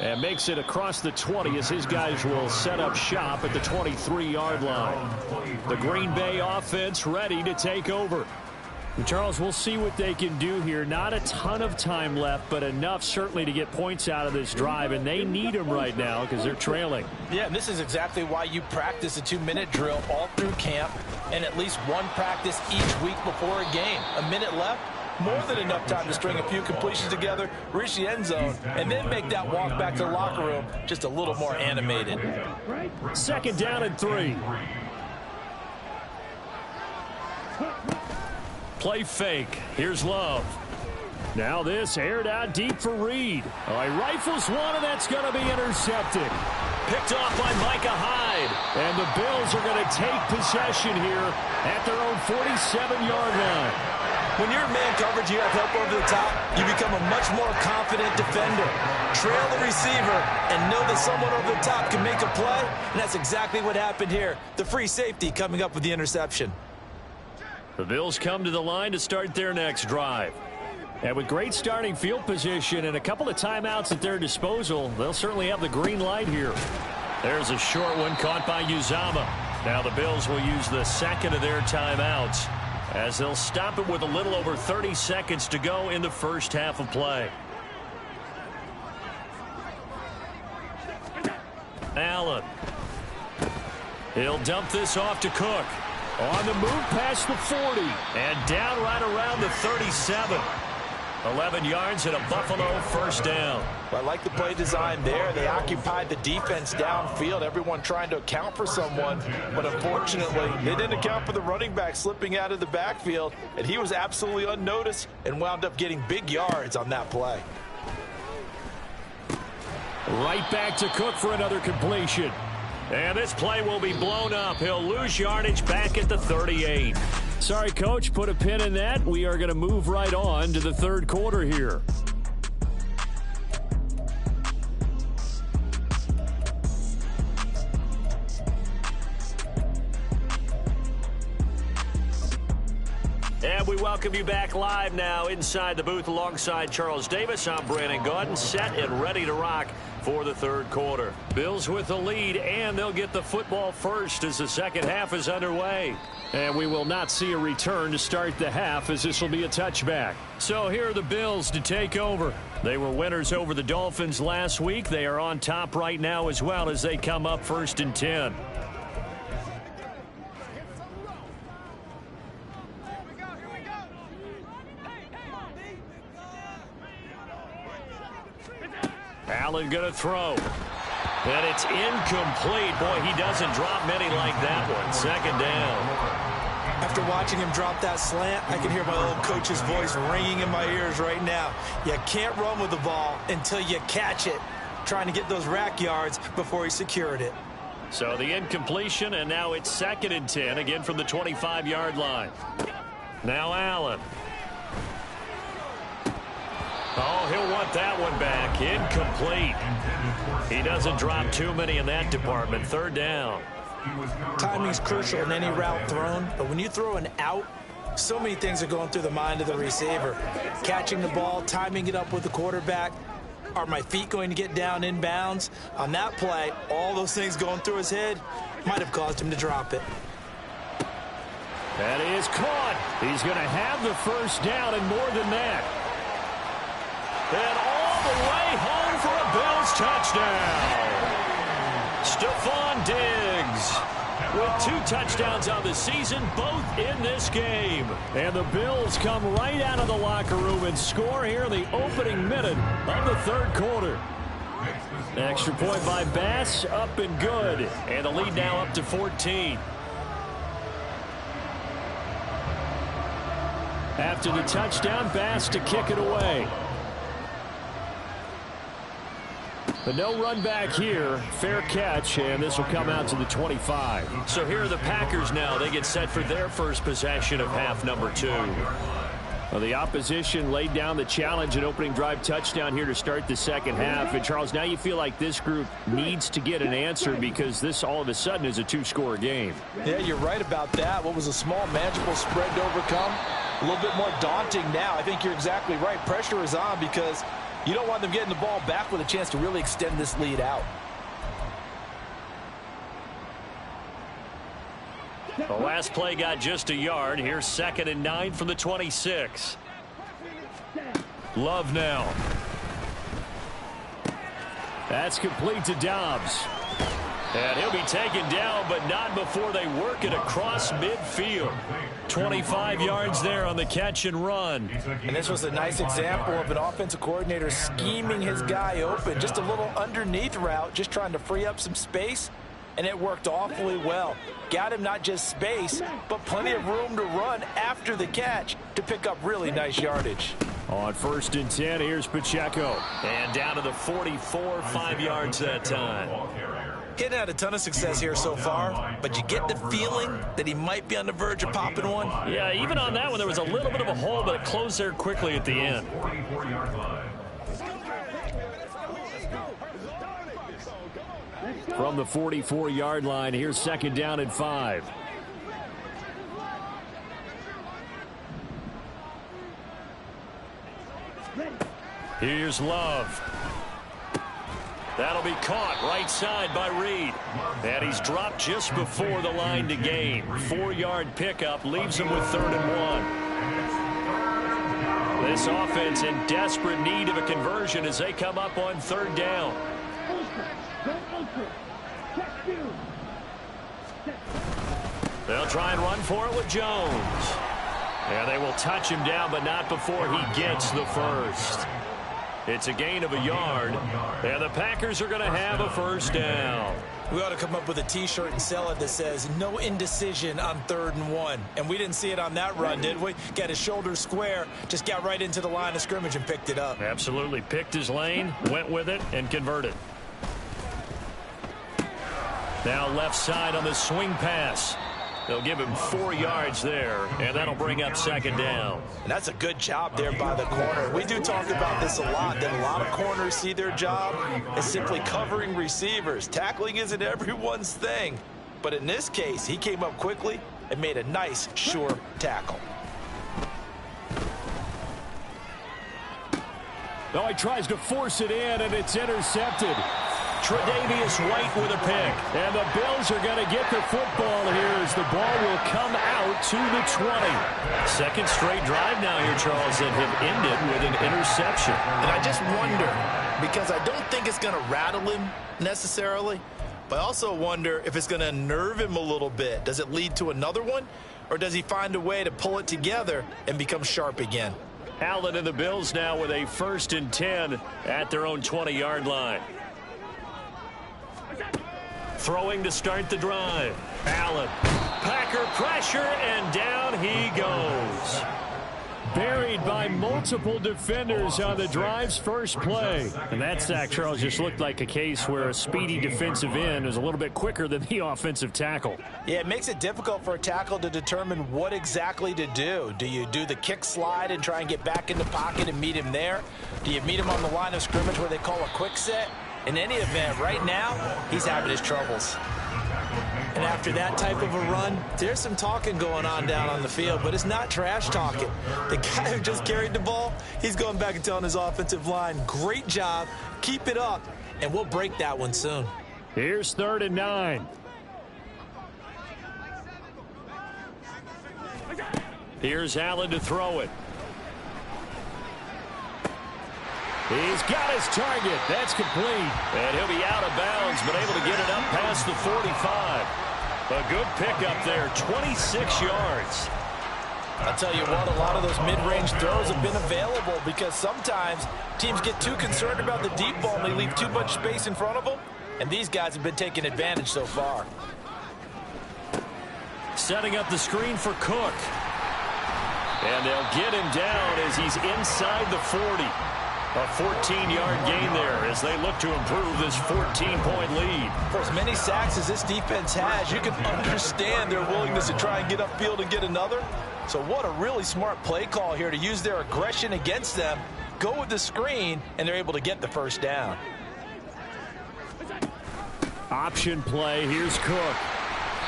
Speaker 2: And makes it across the 20 as his guys will set up shop at the 23-yard line. The Green Bay offense ready to take over. And Charles, we'll see what they can do here. Not a ton of time left, but enough certainly to get points out of this drive, and they need them right now because they're trailing.
Speaker 3: Yeah, and this is exactly why you practice a 2-minute drill all through camp and at least one practice each week before a game. A minute left. More than enough time to string a few completions together, reach the end zone, and then make that walk back to the locker room just a little more animated.
Speaker 2: 2nd down and 3.
Speaker 1: Play fake. Here's Love.
Speaker 2: Now this aired out deep for Reed. Oh, he rifles one, and that's going to be intercepted.
Speaker 1: picked off by Micah Hyde.
Speaker 2: And the Bills are going to take possession here at their own 47-yard line.
Speaker 3: When you're in man coverage, you have help over the top, you become a much more confident defender. Trail the receiver and know that someone over the top can make a play, and that's exactly what happened here. The free safety coming up with the interception.
Speaker 2: The Bills come to the line to start their next drive. And with great starting field position and a couple of timeouts at their disposal, they'll certainly have the green light here.
Speaker 1: There's a short one caught by Uzama. Now the Bills will use the second of their timeouts as they'll stop it with a little over 30 seconds to go in the first half of play. Allen. He'll dump this off to Cook.
Speaker 2: On the move past the 40.
Speaker 1: And down right around the 37. 11 yards and a Buffalo first down.
Speaker 3: I like the play design there. They occupied the defense downfield, everyone trying to account for someone. But unfortunately, they didn't account for the running back slipping out of the backfield. And he was absolutely unnoticed and wound up getting big yards on that play.
Speaker 2: Right back to Cook for another completion.
Speaker 1: And this play will be blown up. He'll lose yardage back at the 38.
Speaker 2: Sorry, Coach, put a pin in that. We are going to move right on to the third quarter here.
Speaker 1: And we welcome you back live now inside the booth alongside Charles Davis. I'm Brandon Gaudin, set and ready to rock for the third quarter. Bills with the lead, and they'll get the football first as the second half is underway.
Speaker 2: And we will not see a return to start the half, as this will be a touchback.
Speaker 1: So here are the Bills to take over. They were winners over the Dolphins last week. They are on top right now as well as they come up 1st and 10. Allen going to throw. And it's incomplete. Boy, he doesn't drop many like that one. Second down.
Speaker 3: After watching him drop that slant, I can hear my old coach's voice ringing in my ears right now. You can't run with the ball until you catch it. Trying to get those rack yards before he secured it.
Speaker 1: So the incompletion, and now it's 2nd and 10, again from the 25-yard line. Now Allen. Oh, he'll want that one back. Incomplete. He doesn't drop too many in that department. 3rd down.
Speaker 3: Timing's crucial in any route thrown, but when you throw an out, so many things are going through the mind of the receiver. Catching the ball, timing it up with the quarterback. Are my feet going to get down in bounds? On that play, all those things going through his head might have caused him to drop it.
Speaker 2: That is caught. He's going to have the first down and more than that.
Speaker 1: And all the way home for a Bills touchdown. Stephon Diggs with 2 touchdowns on the season, both in this game.
Speaker 2: And the Bills come right out of the locker room and score here in the opening minute of the third quarter. Extra point by Bass, up and good.
Speaker 1: And the lead now up to 14.
Speaker 2: After the touchdown, Bass to kick it away. But no run back here. Fair catch, and this will come out to the 25.
Speaker 1: So here are the Packers now. They get set for their first possession of half number 2.
Speaker 2: Well, the opposition laid down the challenge, an opening drive touchdown here to start the second half. And, Charles, now you feel like this group needs to get an answer because this all of a sudden is a 2-score game.
Speaker 3: Yeah, you're right about that. What was a small, manageable spread to overcome, a little bit more daunting now. I think you're exactly right. Pressure is on because you don't want them getting the ball back with a chance to really extend this lead out.
Speaker 1: The last play got just a yard. Here's 2nd and 9 from the 26. Love now.
Speaker 2: That's complete to Dobbs.
Speaker 1: And he'll be taken down, but not before they work it across midfield. 25 yards there on the catch and run.
Speaker 3: And this was a nice example of an offensive coordinator scheming his guy open. Just a little underneath route, just trying to free up some space. And it worked awfully well. Got him not just space, but plenty of room to run after the catch to pick up really nice yardage.
Speaker 2: On 1st and 10, here's Pacheco.
Speaker 1: And down to the 44, 5 yards that time.
Speaker 3: He hadn't had a ton of success here so far, but you get the feeling that he might be on the verge of popping one.
Speaker 1: Yeah, even on that one, there was a little bit of a hole, but it closed there quickly at the end.
Speaker 2: From the 44-yard line, here's second down and 5.
Speaker 1: Here's Love. That'll be caught right side by Reed. And he's dropped just before the line to gain. 4-yard pickup leaves him with 3rd and 1. This offense in desperate need of a conversion as they come up on 3rd down. They'll try and run for it with Jones. And they will touch him down, but not before he gets the first. It's a gain of a yard, and the Packers are going to have a 1st down.
Speaker 3: We ought to come up with a T-shirt and sell it that says, no indecision on 3rd and 1. And we didn't see it on that run, did we? Got his shoulders square, just got right into the line of scrimmage and picked it up.
Speaker 1: Absolutely. Picked his lane, went with it, and converted. Now left side on the swing pass. They'll give him 4 yards there, and that'll bring up 2nd down.
Speaker 3: And that's a good job there by the corner. We do talk about this a lot, that a lot of corners see their job as simply covering receivers. Tackling isn't everyone's thing. But in this case, he came up quickly and made a nice, sure tackle.
Speaker 2: No, he tries to force it in, and it's intercepted.
Speaker 1: Tre'Davious White with a pick.
Speaker 2: And the Bills are going to get the football here as the ball will come out to the 20.
Speaker 1: Second straight drive now here, Charles, that have ended with an interception.
Speaker 8: And I just wonder, because I don't think it's going to rattle him necessarily, but I also wonder if it's going to unnerve him a little bit. Does it lead to another one, or does he find a way to pull it together and become sharp again?
Speaker 1: Allen and the Bills now with a 1st and 10 at their own 20-yard line. Throwing to start the drive. Allen. Packer pressure, and down he goes.
Speaker 2: Buried by multiple defenders on the drive's first play.
Speaker 1: And that sack, Charles, just looked like a case where a speedy defensive end is a little bit quicker than the offensive tackle.
Speaker 3: Yeah, it makes it difficult for a tackle to determine what exactly to do. Do you do the kick slide and try and get back in the pocket and meet him there? Do you meet him on the line of scrimmage where they call a quick set? In any event, right now, he's having his troubles. And after that type of a run, there's some talking going on down on the field, but it's not trash talking. The guy who just carried the ball, he's going back and telling his offensive line, great job, keep it up, and we'll break that one soon.
Speaker 2: Here's 3rd and 9.
Speaker 1: Here's Allen to throw it.
Speaker 2: He's got his target. That's complete.
Speaker 1: And he'll be out of bounds, but able to get it up past the 45. A good pickup there, 26 yards.
Speaker 3: I'll tell you what, a lot of those mid-range throws have been available because sometimes teams get too concerned about the deep ball and they leave too much space in front of them. And these guys have been taking advantage so far.
Speaker 1: Setting up the screen for Cook. And they'll get him down as he's inside the 40. A 14-yard gain there as they look to improve this 14-point lead.
Speaker 3: For as many sacks as this defense has, you can understand their willingness to try and get upfield and get another. So what a really smart play call here to use their aggression against them, go with the screen, and they're able to get the 1st down.
Speaker 2: Option play. Here's Cook.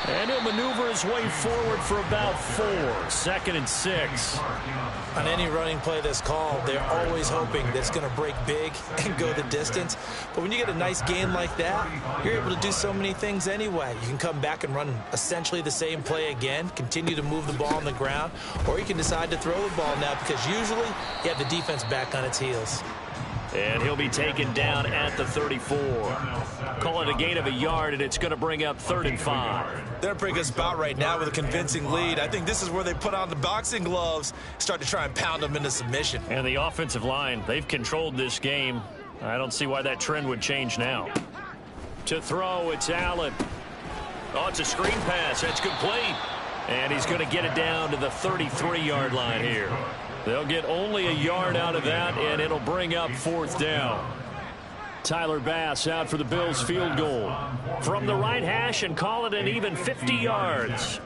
Speaker 1: And he'll maneuver his way forward for about 4. 2nd and 6.
Speaker 3: On any running play that's called, they're always hoping that it's going to break big and go the distance. But when you get a nice gain like that, you're able to do so many things anyway. You can come back and run essentially the same play again, continue to move the ball on the ground, or you can decide to throw the ball now because usually you have the defense back on its heels.
Speaker 1: And he'll be taken down at the 34. Call it a gain of a yard, and it's going to bring up 3rd and 5.
Speaker 3: They're in a pretty good spot right now with a convincing lead. I think this is where they put on the boxing gloves, start to try and pound them into submission.
Speaker 1: And the offensive line, they've controlled this game. I don't see why that trend would change now. To throw, it's Allen. Oh, it's a screen pass. That's complete. And he's going to get it down to the 33-yard line here. They'll get only a yard out of that, and it'll bring up 4th down.
Speaker 2: Tyler Bass out for the Bills field goal. From the right hash and call it an even 50 yards.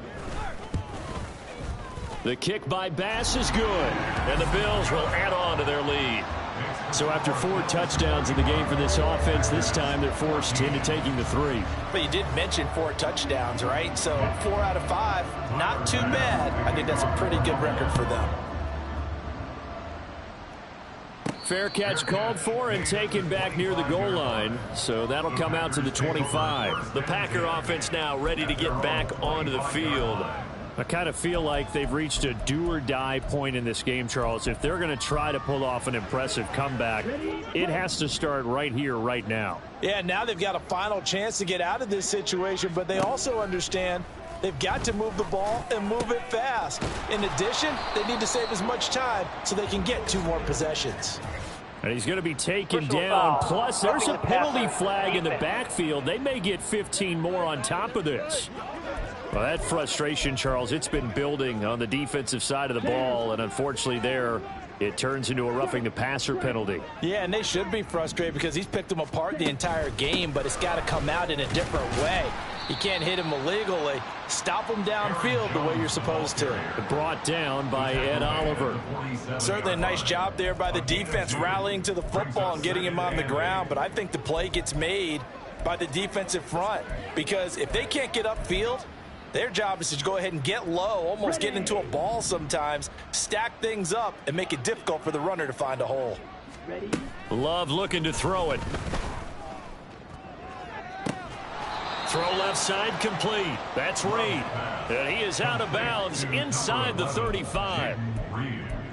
Speaker 2: The kick by Bass is good. And the Bills will add on to their lead. So after 4 touchdowns in the game for this offense, this time they're forced into taking the 3.
Speaker 3: But you did mention 4 touchdowns, right? So 4 out of 5, not too bad. I think that's a pretty good record for them.
Speaker 2: Fair catch called for and taken back near the goal line. So that'll come out to the 25.
Speaker 1: The Packer offense now ready to get back onto the field.
Speaker 2: I kind of feel like they've reached a do-or-die point in this game, Charles. If they're going to try to pull off an impressive comeback, it has to start right here, right now.
Speaker 3: Yeah, now they've got a final chance to get out of this situation, but they also understand they've got to move the ball and move it fast. In addition, they need to save as much time so they can get 2 more possessions.
Speaker 2: And he's going to be taken down. Plus, there's a penalty flag in the backfield. They may get 15 more on top of this. Well, that frustration, Charles, it's been building on the defensive side of the ball, and unfortunately there, it turns into a roughing the passer penalty.
Speaker 3: Yeah, and they should be frustrated because he's picked them apart the entire game, but it's got to come out in a different way. You can't hit him illegally. Stop him downfield the way you're supposed to.
Speaker 2: Brought down by Ed Oliver.
Speaker 3: Certainly a nice job there by the defense rallying to the football and getting him on the ground, but I think the play gets made by the defensive front because if they can't get upfield, their job is to go ahead and get low, almost get into a ball sometimes, stack things up, and make it difficult for the runner to find a hole.
Speaker 2: Love looking to throw it.
Speaker 1: Throw left side complete. That's Reed. And he is out of bounds inside the 35.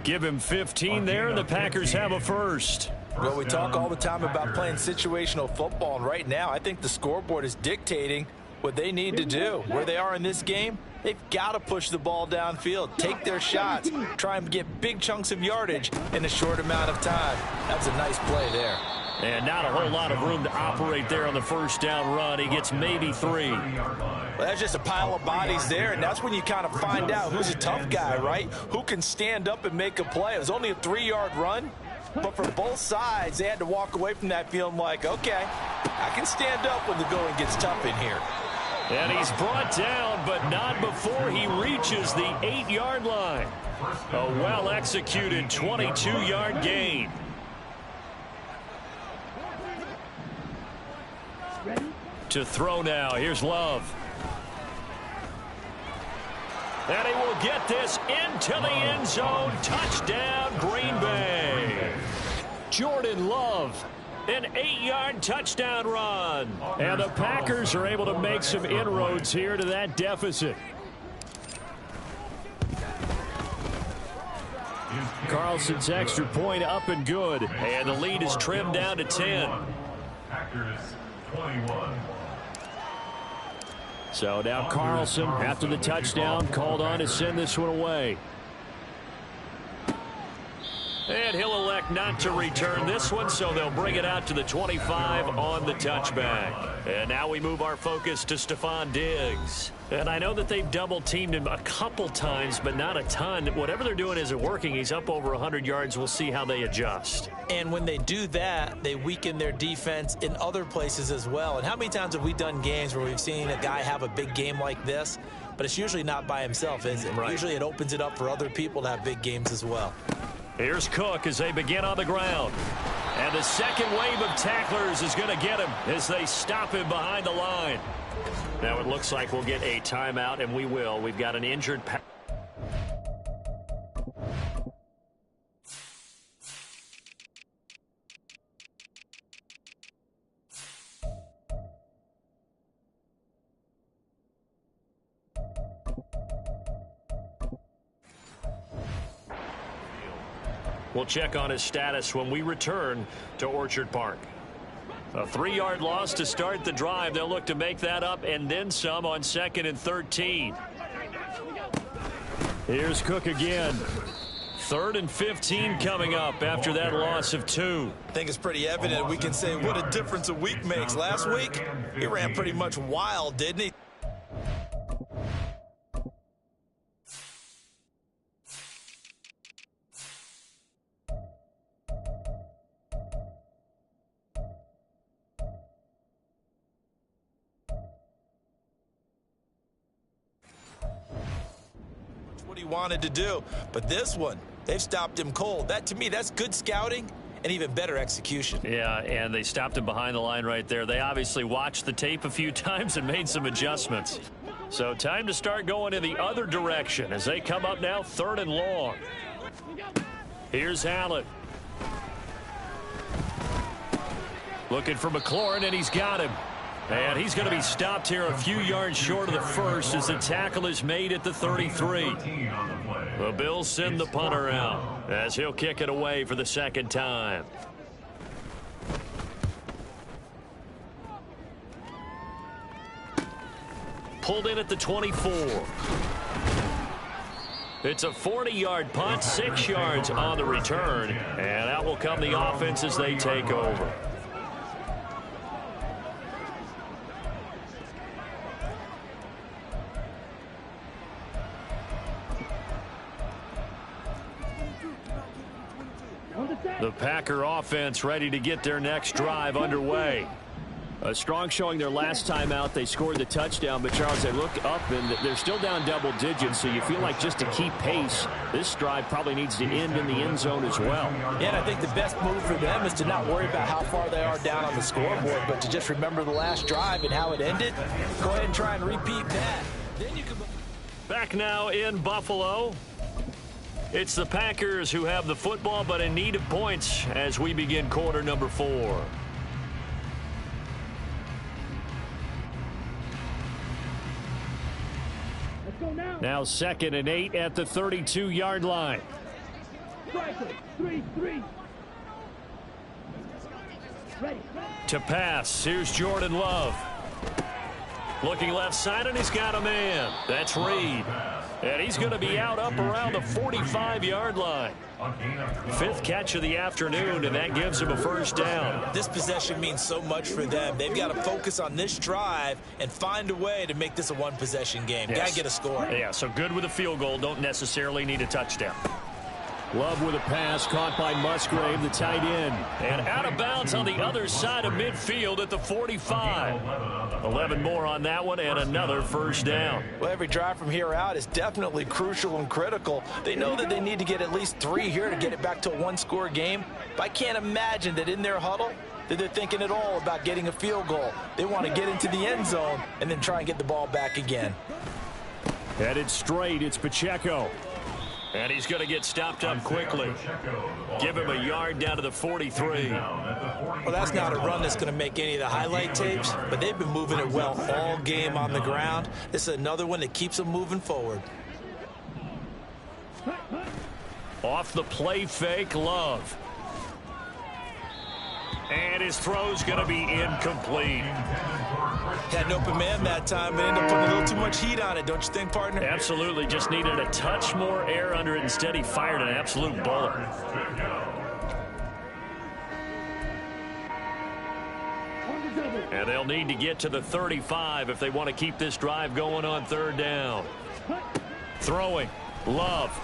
Speaker 2: Give him 15 there, and the Packers have a first.
Speaker 3: Well, we talk all the time about playing situational football, and right now I think the scoreboard is dictating what they need to do. Where they are in this game, they've got to push the ball downfield, take their shots, try and get big chunks of yardage in a short amount of time. That's a nice play there.
Speaker 1: And not a whole lot of room to operate there on the first down run. He gets maybe 3.
Speaker 3: Well, that's just a pile of bodies there, and that's when you kind of find out who's a tough guy, right? Who can stand up and make a play. It was only a 3-yard run, but for both sides, they had to walk away from that feeling like, okay, I can stand up when the going gets tough in here.
Speaker 1: And he's brought down, but not before he reaches the 8-yard line. A well-executed 22-yard gain. To throw now. Here's Love. And he will get this into the end zone. Touchdown, Green Bay.
Speaker 2: Jordan Love.
Speaker 1: An 8-yard touchdown run.
Speaker 2: And the Packers are able to make some inroads here to that deficit. Carlson's extra point up and good.
Speaker 1: And the lead is trimmed down to 10.
Speaker 5: Packers 21.
Speaker 2: So now Carlson, after the touchdown, called on to send this one away.
Speaker 1: And he'll elect not to return this one, so they'll bring it out to the 25 on the touchback. And now we move our focus to Stephon Diggs. And I know that they've double-teamed him a couple times, but not a ton. Whatever they're doing isn't working. He's up over 100 yards. We'll see how they adjust.
Speaker 3: And when they do that, they weaken their defense in other places as well. And how many times have we done games where we've seen a guy have a big game like this, but it's usually not by himself, is it?
Speaker 1: Right.
Speaker 3: Usually it opens it up for other people to have big games as well.
Speaker 1: Here's Cook as they begin on the ground. And the second wave of tacklers is going to get him as they stop him behind the line. Now it looks like we'll get a timeout, and we will. We've got an injured We'll check on his status when we return to Orchard Park. A 3-yard loss to start the drive. They'll look to make that up and then some on 2nd and 13.
Speaker 2: Here's Cook again.
Speaker 1: 3rd and 15 coming up after that loss of 2.
Speaker 8: I think it's pretty evident. We can say what a difference a week makes. Last week, he ran pretty much wild, didn't he? he wanted to do. But this one, they've stopped him cold. That, to me, that's good scouting and even better execution.
Speaker 1: Yeah, and they stopped him behind the line right there. They obviously watched the tape a few times and made some adjustments. So time to start going in the other direction as they come up now 3rd and long. Here's Allen. Looking for McLaurin, and he's got him. And he's going to be stopped here a few yards short of the first as the tackle is made at the 33. The Bills send the punter out as he'll kick it away for the second time. Pulled in at the 24. It's a 40-yard punt, 6 yards on the return, and out will come the offense as they take over. The Packer offense ready to get their next drive underway. A strong showing their last time out. They scored the touchdown, but Charles, they look up and they're still down double digits, so you feel like just to keep pace, this drive probably needs to end in the end zone as well.
Speaker 3: Yeah, and I think the best move for them is to not worry about how far they are down on the scoreboard, but to just remember the last drive and how it ended. Go ahead and try and repeat that. Then you can...
Speaker 1: Back now in Buffalo. It's the Packers who have the football, but in need of points as we begin quarter number 4. Now 2nd and 8 at the 32-yard line.
Speaker 7: 3-3. Ready.
Speaker 1: To pass, here's Jordan Love. Looking left side, and he's got a man. That's Reed. And he's going to be out up around the 45-yard line. 5th catch of the afternoon, and that gives him a first down.
Speaker 8: This possession means so much for them. They've got to focus on this drive and find a way to make this a one-possession game.
Speaker 1: Yes.
Speaker 8: Got to get a score.
Speaker 1: Yeah, so good with a field goal. Don't necessarily need a touchdown.
Speaker 2: Love with a pass caught by Musgrave, the tight end.
Speaker 1: And out of bounds on the other side of midfield at the 45. 11 more on that one and another first down.
Speaker 3: Well, every drive from here out is definitely crucial and critical. They know that they need to get at least 3 here to get it back to a one-score game. But I can't imagine that in their huddle that they're thinking at all about getting a field goal. They want to get into the end zone and then try and get the ball back again.
Speaker 2: Headed straight, it's Pacheco.
Speaker 1: And he's going to get stopped up quickly. Give him a yard down to the 43.
Speaker 8: Well, that's not a run that's going to make any of the highlight tapes, but they've been moving it well all game on the ground. This is another one that keeps them moving forward.
Speaker 1: Off the play fake, Love. And his throw's going to be incomplete.
Speaker 8: Had an open man that time, but ended up putting a little too much heat on it, don't you think, partner?
Speaker 1: Absolutely. Just needed a touch more air under it. Instead, he fired an absolute bullet. And they'll need to get to the 35 if they want to keep this drive going on 3rd down. Throwing. Love.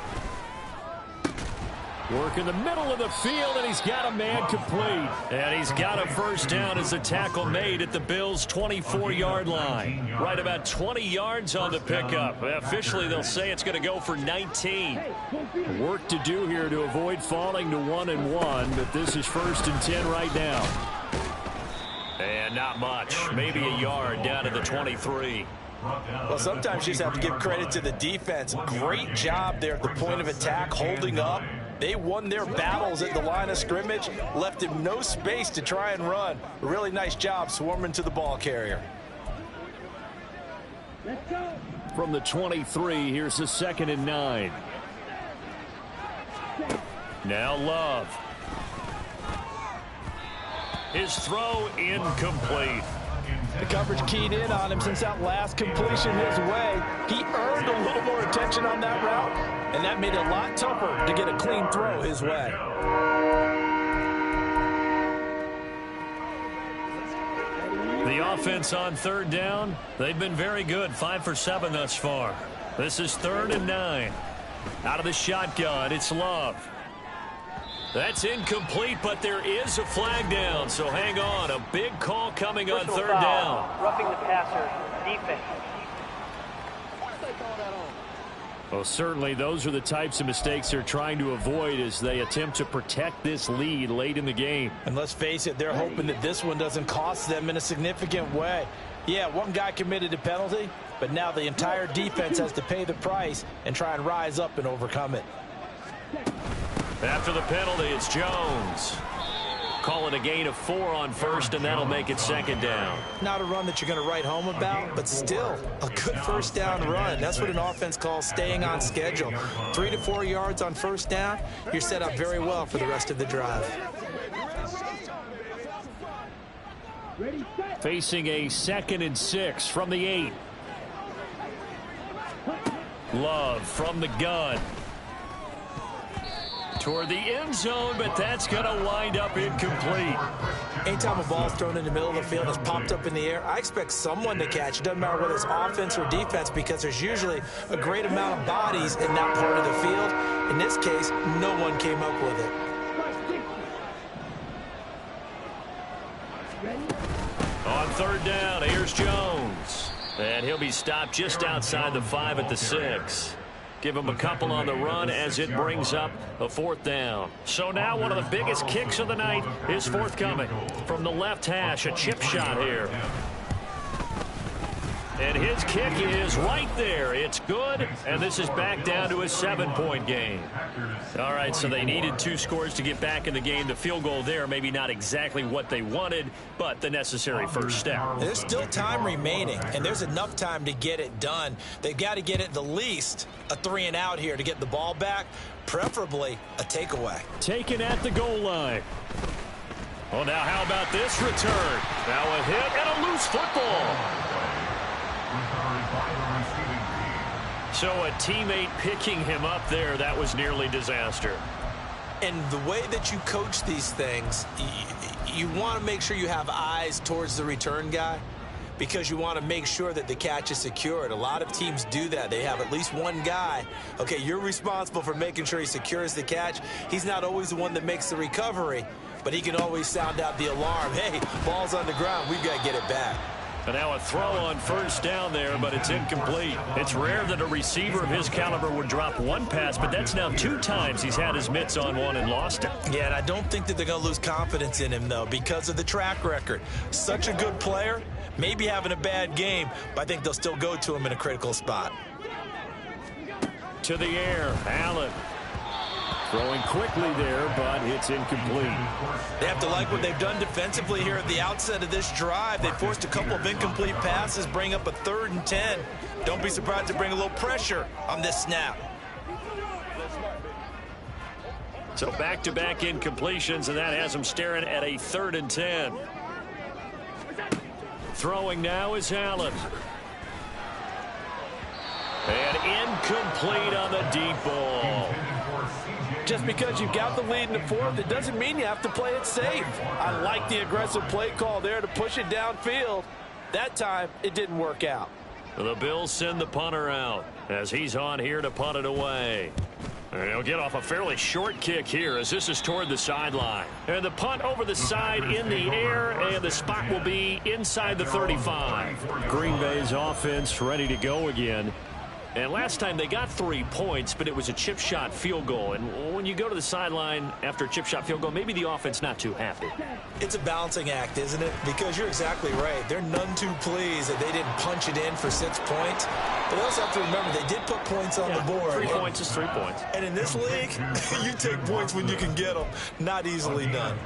Speaker 2: Work in the middle of the field, and he's got a man complete.
Speaker 1: And he's got a first down as the tackle made at the Bills' 24-yard line. Right about 20 yards on the pickup. Officially, they'll say it's going to go for 19.
Speaker 2: Work to do here to avoid falling to 1-1, but this is 1st and 10 right now.
Speaker 1: And not much. Maybe a yard down to the 23.
Speaker 3: Well, sometimes you just have to give credit to the defense. Great job there at the point of attack, holding up. They won their battles at the line of scrimmage, left him no space to try and run. A really nice job swarming to the ball carrier.
Speaker 2: From the 23, here's the 2nd and 9.
Speaker 1: Now Love. His throw incomplete.
Speaker 3: The coverage keyed in on him since that last completion his way. He earned a little more attention on that route, and that made it a lot tougher to get a clean throw his way.
Speaker 1: The offense on 3rd down, they've been very good, 5 for 7 thus far. This is 3rd and 9. Out of the shotgun, it's Love. That's incomplete, but there is a flag down, so hang on. A big call coming on 3rd down.
Speaker 6: Roughing the passer, defense.
Speaker 2: Well, certainly those are the types of mistakes they're trying to avoid as they attempt to protect this lead late in the game.
Speaker 3: And let's face it, they're hoping that this one doesn't cost them in a significant way. Yeah, one guy committed a penalty, but now the entire defense has to pay the price and try and rise up and overcome it.
Speaker 1: After the penalty, it's Jones. Calling a gain of 4 on first, and that'll make it 2nd down.
Speaker 3: Not a run that you're going to write home about, but still a good first down run. That's what an offense calls staying on schedule. 3 to 4 yards on first down, you're set up very well for the rest of the drive.
Speaker 2: Facing a 2nd and 6 from the 8. Love from the gun. Toward the end zone, but that's going to wind up incomplete.
Speaker 3: Anytime a ball's thrown in the middle of the field and it's popped up in the air, I expect someone to catch. It doesn't matter whether it's offense or defense, because there's usually a great amount of bodies in that part of the field. In this case, no one came up with it.
Speaker 1: On 3rd down, here's Jones. And he'll be stopped just outside the 5 at the 6. Give him a couple on the run as it brings up a 4th down. So now one of the biggest kicks of the night is forthcoming. From the left hash, a chip shot here. And his kick is right there. It's good, and this is back down to a 7-point game. All right, so they needed 2 scores to get back in the game. The field goal there, maybe not exactly what they wanted, but the necessary first step.
Speaker 3: There's still time remaining, and there's enough time to get it done. They've got to get at the least a 3 and out here to get the ball back, preferably a takeaway.
Speaker 2: Taken at the goal line.
Speaker 1: Well, now how about this return? Now a hit and a loose football. So a teammate picking him up there, that was nearly disaster.
Speaker 3: And the way that you coach these things, you want to make sure you have eyes towards the return guy, because you want to make sure that the catch is secured. A lot of teams do that. They have at least one guy. Okay, you're responsible for making sure he secures the catch. He's not always the one that makes the recovery, but he can always sound out the alarm. Hey, ball's on the ground. We've got to get it back.
Speaker 1: And now a throw on first down there, but it's incomplete. It's rare that a receiver of his caliber would drop one pass, but that's now 2 times he's had his mitts on one and lost it.
Speaker 3: Yeah, and I don't think that they're going to lose confidence in him, though, because of the track record. Such a good player, maybe having a bad game, but I think they'll still go to him in a critical spot.
Speaker 2: To the air, Allen. Throwing quickly there, but it's incomplete.
Speaker 3: They have to like what they've done defensively here at the outset of this drive. They forced a couple of incomplete passes, bring up a 3rd and 10. Don't be surprised to bring a little pressure on this snap.
Speaker 1: So back-to-back incompletions, and that has them staring at a 3rd and 10. Throwing now is Allen. And incomplete on the deep ball. Just because you've got the lead in the 4th, it doesn't mean you have to play it safe. I like the aggressive play call there to push it downfield. That time, it didn't work out.
Speaker 2: The Bills send the punter out as he's on here to punt it away. And he'll get off a fairly short kick here as this is toward the sideline. And the punt over the side in the air, and the spot will be inside the 35. Green Bay's offense ready to go again. And last time they got 3 points, but it was a chip shot field goal. And when you go to the sideline after a chip shot field goal, maybe the offense not too happy.
Speaker 3: It's a balancing act, isn't it? Because you're exactly right. They're none too pleased that they didn't punch it in for 6 points. But they also have to remember they did put points on the board.
Speaker 2: 3 points is 3 points.
Speaker 3: And in this league, you take points when you can get them. Not easily done.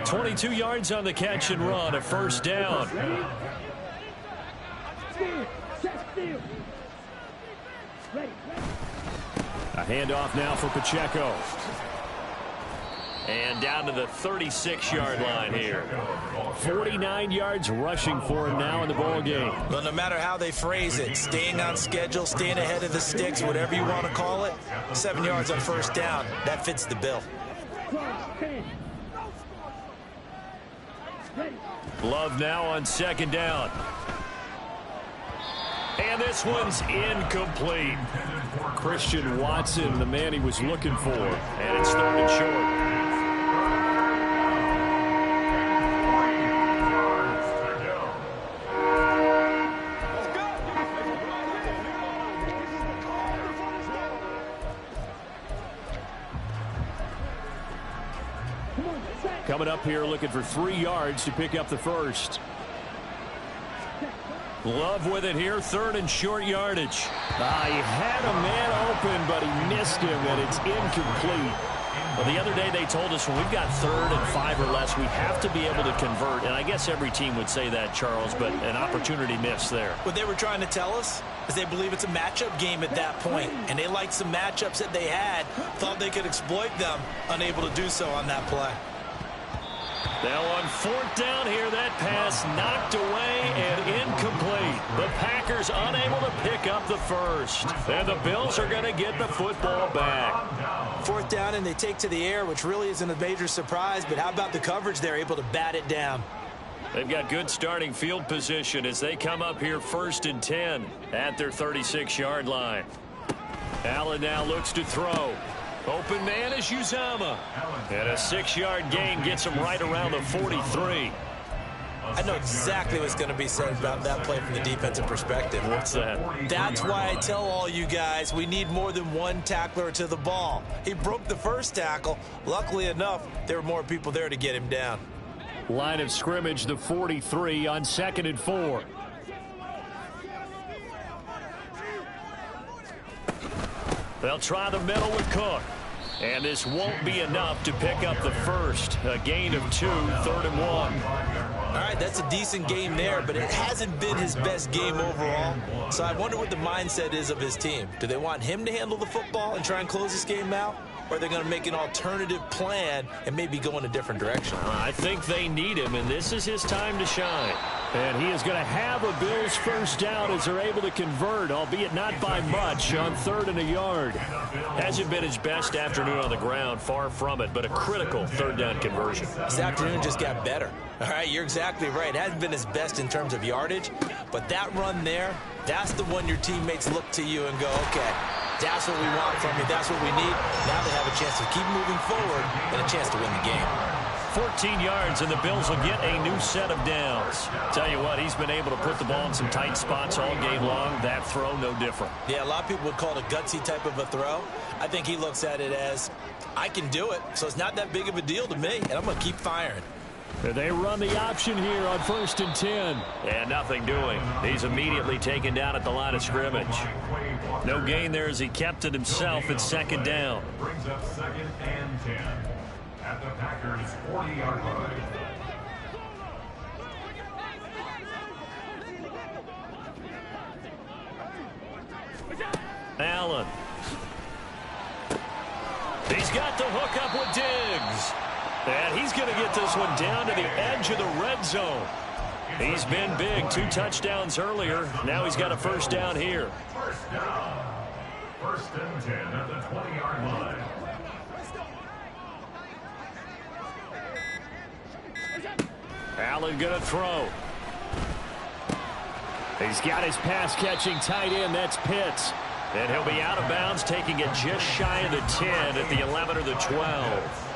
Speaker 2: 22 yards on the catch and run, a first down. A handoff now for Pacheco. And down to the 36-yard line here. 49 yards rushing for him now in the ball game.
Speaker 3: Well, no matter how they phrase it, staying on schedule, staying ahead of the sticks, whatever you want to call it, 7 yards on first down, that fits the bill.
Speaker 2: Love now on 2nd down. And this one's incomplete. Christian Watson, the man he was looking for. And it's 3rd and short. coming up here looking for 3 yards to pick up the first.
Speaker 1: Love with it here, 3rd and short yardage.
Speaker 2: He had a man open, but he missed him, and it's incomplete.
Speaker 1: Well, the other day they told us when we've got 3rd and 5 or less, we have to be able to convert. And I guess every team would say that, Charles, but an opportunity missed there.
Speaker 3: What they were trying to tell us is they believe it's a matchup game at that point. And they liked some matchups that they had, thought they could exploit them, unable to do so on that play.
Speaker 1: Now on 4th down here, that pass knocked away and incomplete. The Packers unable to pick up the first. And the Bills are going to get the football back.
Speaker 3: 4th down and they take to the air, which really isn't a major surprise. But how about the coverage there, able to bat it down?
Speaker 1: They've got good starting field position as they come up here 1st and 10 at their 36-yard line. Allen now looks to throw. Open man is Uzama. And a 6-yard gain gets him right around the 43.
Speaker 3: I know exactly what's going to be said about that play from the defensive perspective.
Speaker 1: What's that?
Speaker 3: That's why I tell all you guys we need more than one tackler to the ball. He broke the first tackle. Luckily enough, there were more people there to get him down.
Speaker 2: Line of scrimmage, the 43 on 2nd and 4.
Speaker 1: They'll try the middle with Cook. And this won't be enough to pick up the first. A gain of 2, 3rd and 1.
Speaker 3: All right, that's a decent game there, but it hasn't been his best game overall. So I wonder what the mindset is of his team. Do they want him to handle the football and try and close this game out? Or are they going to make an alternative plan and maybe go in a different direction?
Speaker 1: I think they need him, and this is his time to shine.
Speaker 2: And he is going to have a Bills first down as they're able to convert, albeit not by much, on 3rd and a yard.
Speaker 1: Hasn't been his best afternoon on the ground, far from it, but a critical 3rd down conversion.
Speaker 3: This afternoon just got better. All right, you're exactly right. It hasn't been his best in terms of yardage, but that run there, that's the one your teammates look to you and go, okay, that's what we want from you. That's what we need. Now they have a chance to keep moving forward and a chance to win the game.
Speaker 1: 14 yards, and the Bills will get a new set of downs. Tell you what, he's been able to put the ball in some tight spots all game long. That throw, no different.
Speaker 3: Yeah, a lot of people would call it a gutsy type of a throw. I think he looks at it as, I can do it, so it's not that big of a deal to me, and I'm going to keep firing.
Speaker 2: They run the option here on 1st and 10.
Speaker 1: And nothing doing. He's immediately taken down at the line of scrimmage. No gain there as he kept it himself at 2nd down.
Speaker 5: Brings up 2nd and 10 at the Packers' 40-yard line.
Speaker 1: Allen. He's got the hook up with Diggs. And he's going to get this one down to the edge of the red zone. He's been big. 2 touchdowns earlier. Now he's got a first down here.
Speaker 5: First down. 1st and 10 at the 20-yard line.
Speaker 2: Allen going to throw. He's got his pass-catching tight end. That's Pitts.
Speaker 1: And he'll be out of bounds, taking it just shy of the 10 at the 11 or the 12.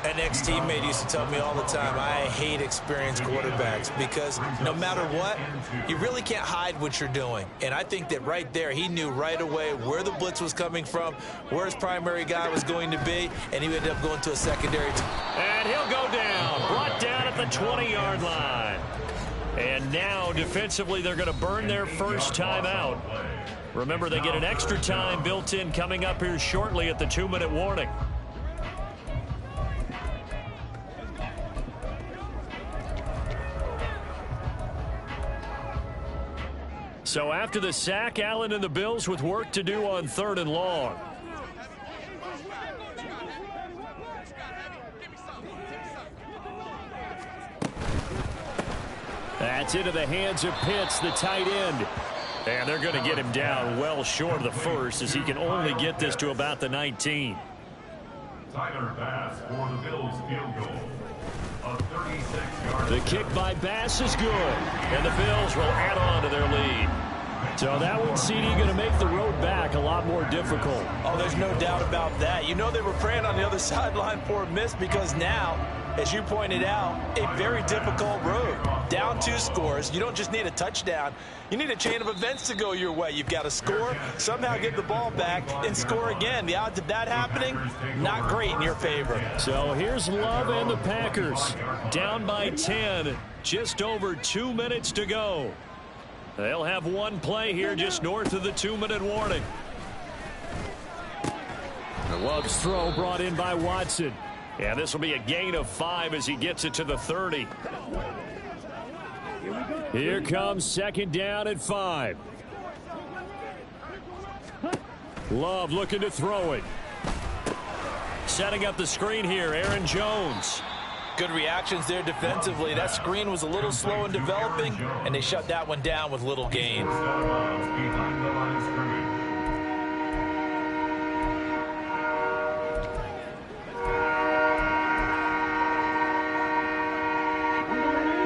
Speaker 3: An ex-teammate used to tell me all the time, I hate experienced quarterbacks because no matter what, you really can't hide what you're doing. And I think that right there, he knew right away where the blitz was coming from, where his primary guy was going to be, and he ended up going to a secondary.
Speaker 1: And he'll go down, brought down at the 20-yard line. And now, defensively, they're going to burn their first time out. Remember, they get an extra time built in coming up here shortly at the 2-minute warning. So after the sack, Allen and the Bills with work to do on 3rd and long.
Speaker 2: That's into the hands of Pitts, the tight end.
Speaker 1: And they're going to get him down well short of the first as he can only get this to about the 19.
Speaker 5: Tyler Bass for the Bills field goal. A 36-yard.
Speaker 2: The kick by Bass is good.
Speaker 1: And the Bills will add on to their lead.
Speaker 2: So that one, CD, going to make the road back a lot more difficult.
Speaker 3: Oh, there's no doubt about that. You know they were praying on the other sideline for a miss because now as you pointed out, a very difficult road. Down 2 scores, you don't just need a touchdown. You need a chain of events to go your way. You've got to score, somehow get the ball back, and score again. The odds of that happening, not great in your favor.
Speaker 2: So here's Love and the Packers. Down by 10, just over 2 minutes to go. They'll have one play here just north of the 2-minute warning. The Love's throw brought in by Watson. And this will be a gain of 5 as he gets it to the 30. Here comes 2nd down and 5. Love looking to throw it. Setting up the screen here, Aaron Jones.
Speaker 3: Good reactions there defensively. That screen was a little slow in developing, and they shut that one down with little gain.
Speaker 5: Behind the line of scrimmage.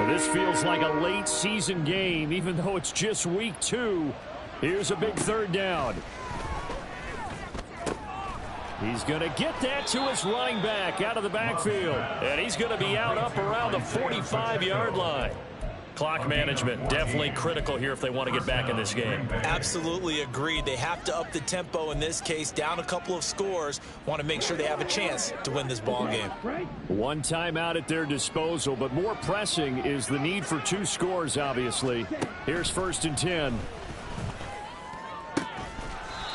Speaker 2: This feels like a late season game, even though it's just week 2. Here's a big 3rd down. He's going to get that to his running back out of the backfield. And he's going to be out up around the 45-yard line. Clock management definitely critical here if they want to get back in this game.
Speaker 3: Absolutely agreed. They have to up the tempo in this case, down a couple of scores. Want to make sure they have a chance to win this ball game.
Speaker 2: One timeout at their disposal, but more pressing is the need for 2 scores, obviously. Here's 1st and 10.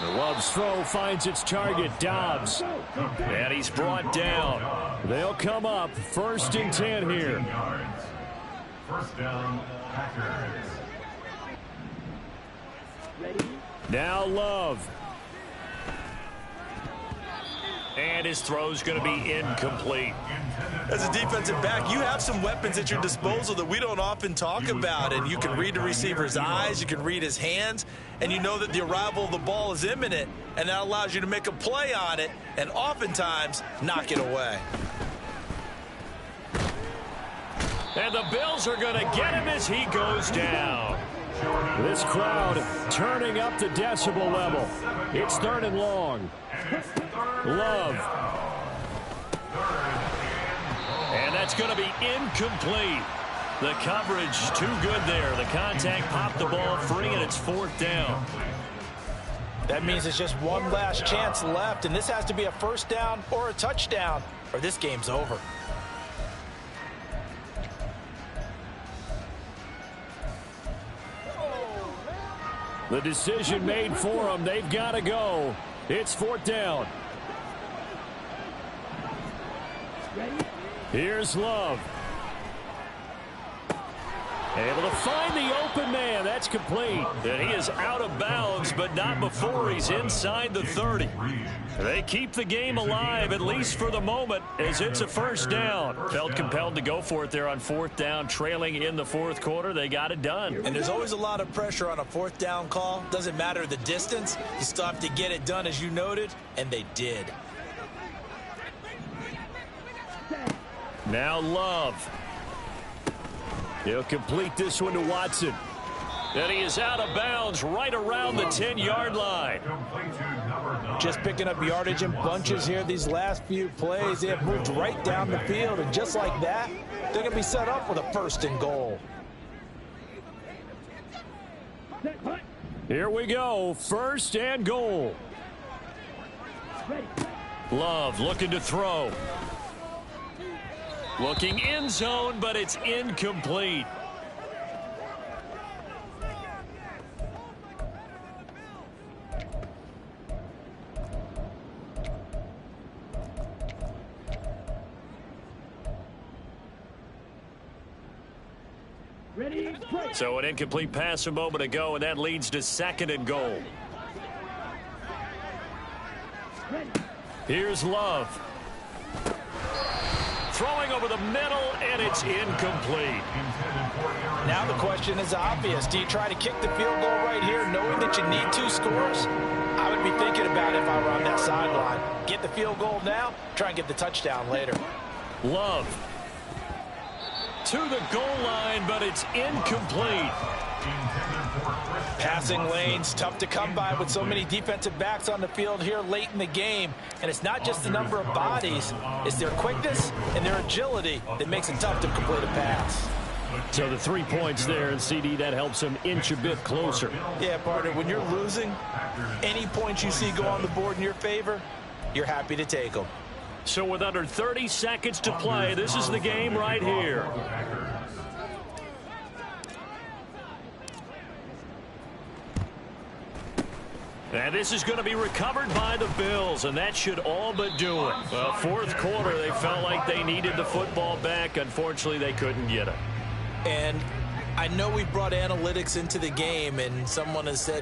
Speaker 2: The Love's throw finds its target, Dobbs. And he's brought down. They'll come up 1st and 10 here.
Speaker 5: 1st down, Packers.
Speaker 2: Now Love.
Speaker 1: And his throw's going to be incomplete.
Speaker 3: As a defensive back, you have some weapons at your disposal that we don't often talk about, and you can read the receiver's eyes, you can read his hands, and you know that the arrival of the ball is imminent, and that allows you to make a play on it and oftentimes knock it away.
Speaker 2: And the Bills are going to get him as he goes down. This crowd turning up the decibel level. It's 3rd and long. Love. And that's going to be incomplete. The coverage too good there. The contact popped the ball free, and it's 4th down.
Speaker 3: That means it's just one last chance left, and this has to be a 1st down or a touchdown, or this game's over.
Speaker 2: The decision made for them. They've got to go. It's 4th down. Here's Love. Able to find the open man. That's complete. And he is out of bounds, but not before he's inside the 30. They keep the game alive, at least for the moment, as it's a 1st down. Felt compelled to go for it there on 4th down, trailing in the 4th quarter. They got it done.
Speaker 3: And there's always a lot of pressure on a 4th down call. Doesn't matter the distance. You still have to get it done, as you noted, and they did.
Speaker 2: Now Love. He'll complete this one to Watson. And he is out of bounds right around the 10-yard line.
Speaker 3: Just picking up yardage in bunches here these last few plays. They have moved right down the field, and just like that, they're going to be set up for the 1st and goal.
Speaker 2: Here we go, 1st and goal. Love looking to throw. Looking in zone, but it's incomplete. So an incomplete pass a moment ago, and that leads to 2nd and goal. Here's Love. Throwing over the middle, and it's incomplete.
Speaker 3: Now the question is obvious. Do you try to kick the field goal right here, knowing that you need 2 scores? I would be thinking about it if I were on that sideline. Get the field goal now, try and get the touchdown later.
Speaker 2: Love to the goal line, but it's incomplete.
Speaker 3: Passing lanes, tough to come by with so many defensive backs on the field here late in the game. And it's not just the number of bodies, it's their quickness and their agility that makes it tough to complete a pass.
Speaker 2: So the 3 points there, and CD, that helps him inch a bit closer.
Speaker 3: Yeah, partner, when you're losing, any points you see go on the board in your favor, you're happy to take them.
Speaker 2: So with under 30 seconds to play, this is the game right here. And this is going to be recovered by the Bills, and that should all but do it. Well, fourth quarter, they felt like they needed the football back. Unfortunately, they couldn't get it.
Speaker 3: And I know we brought analytics into the game, and someone has said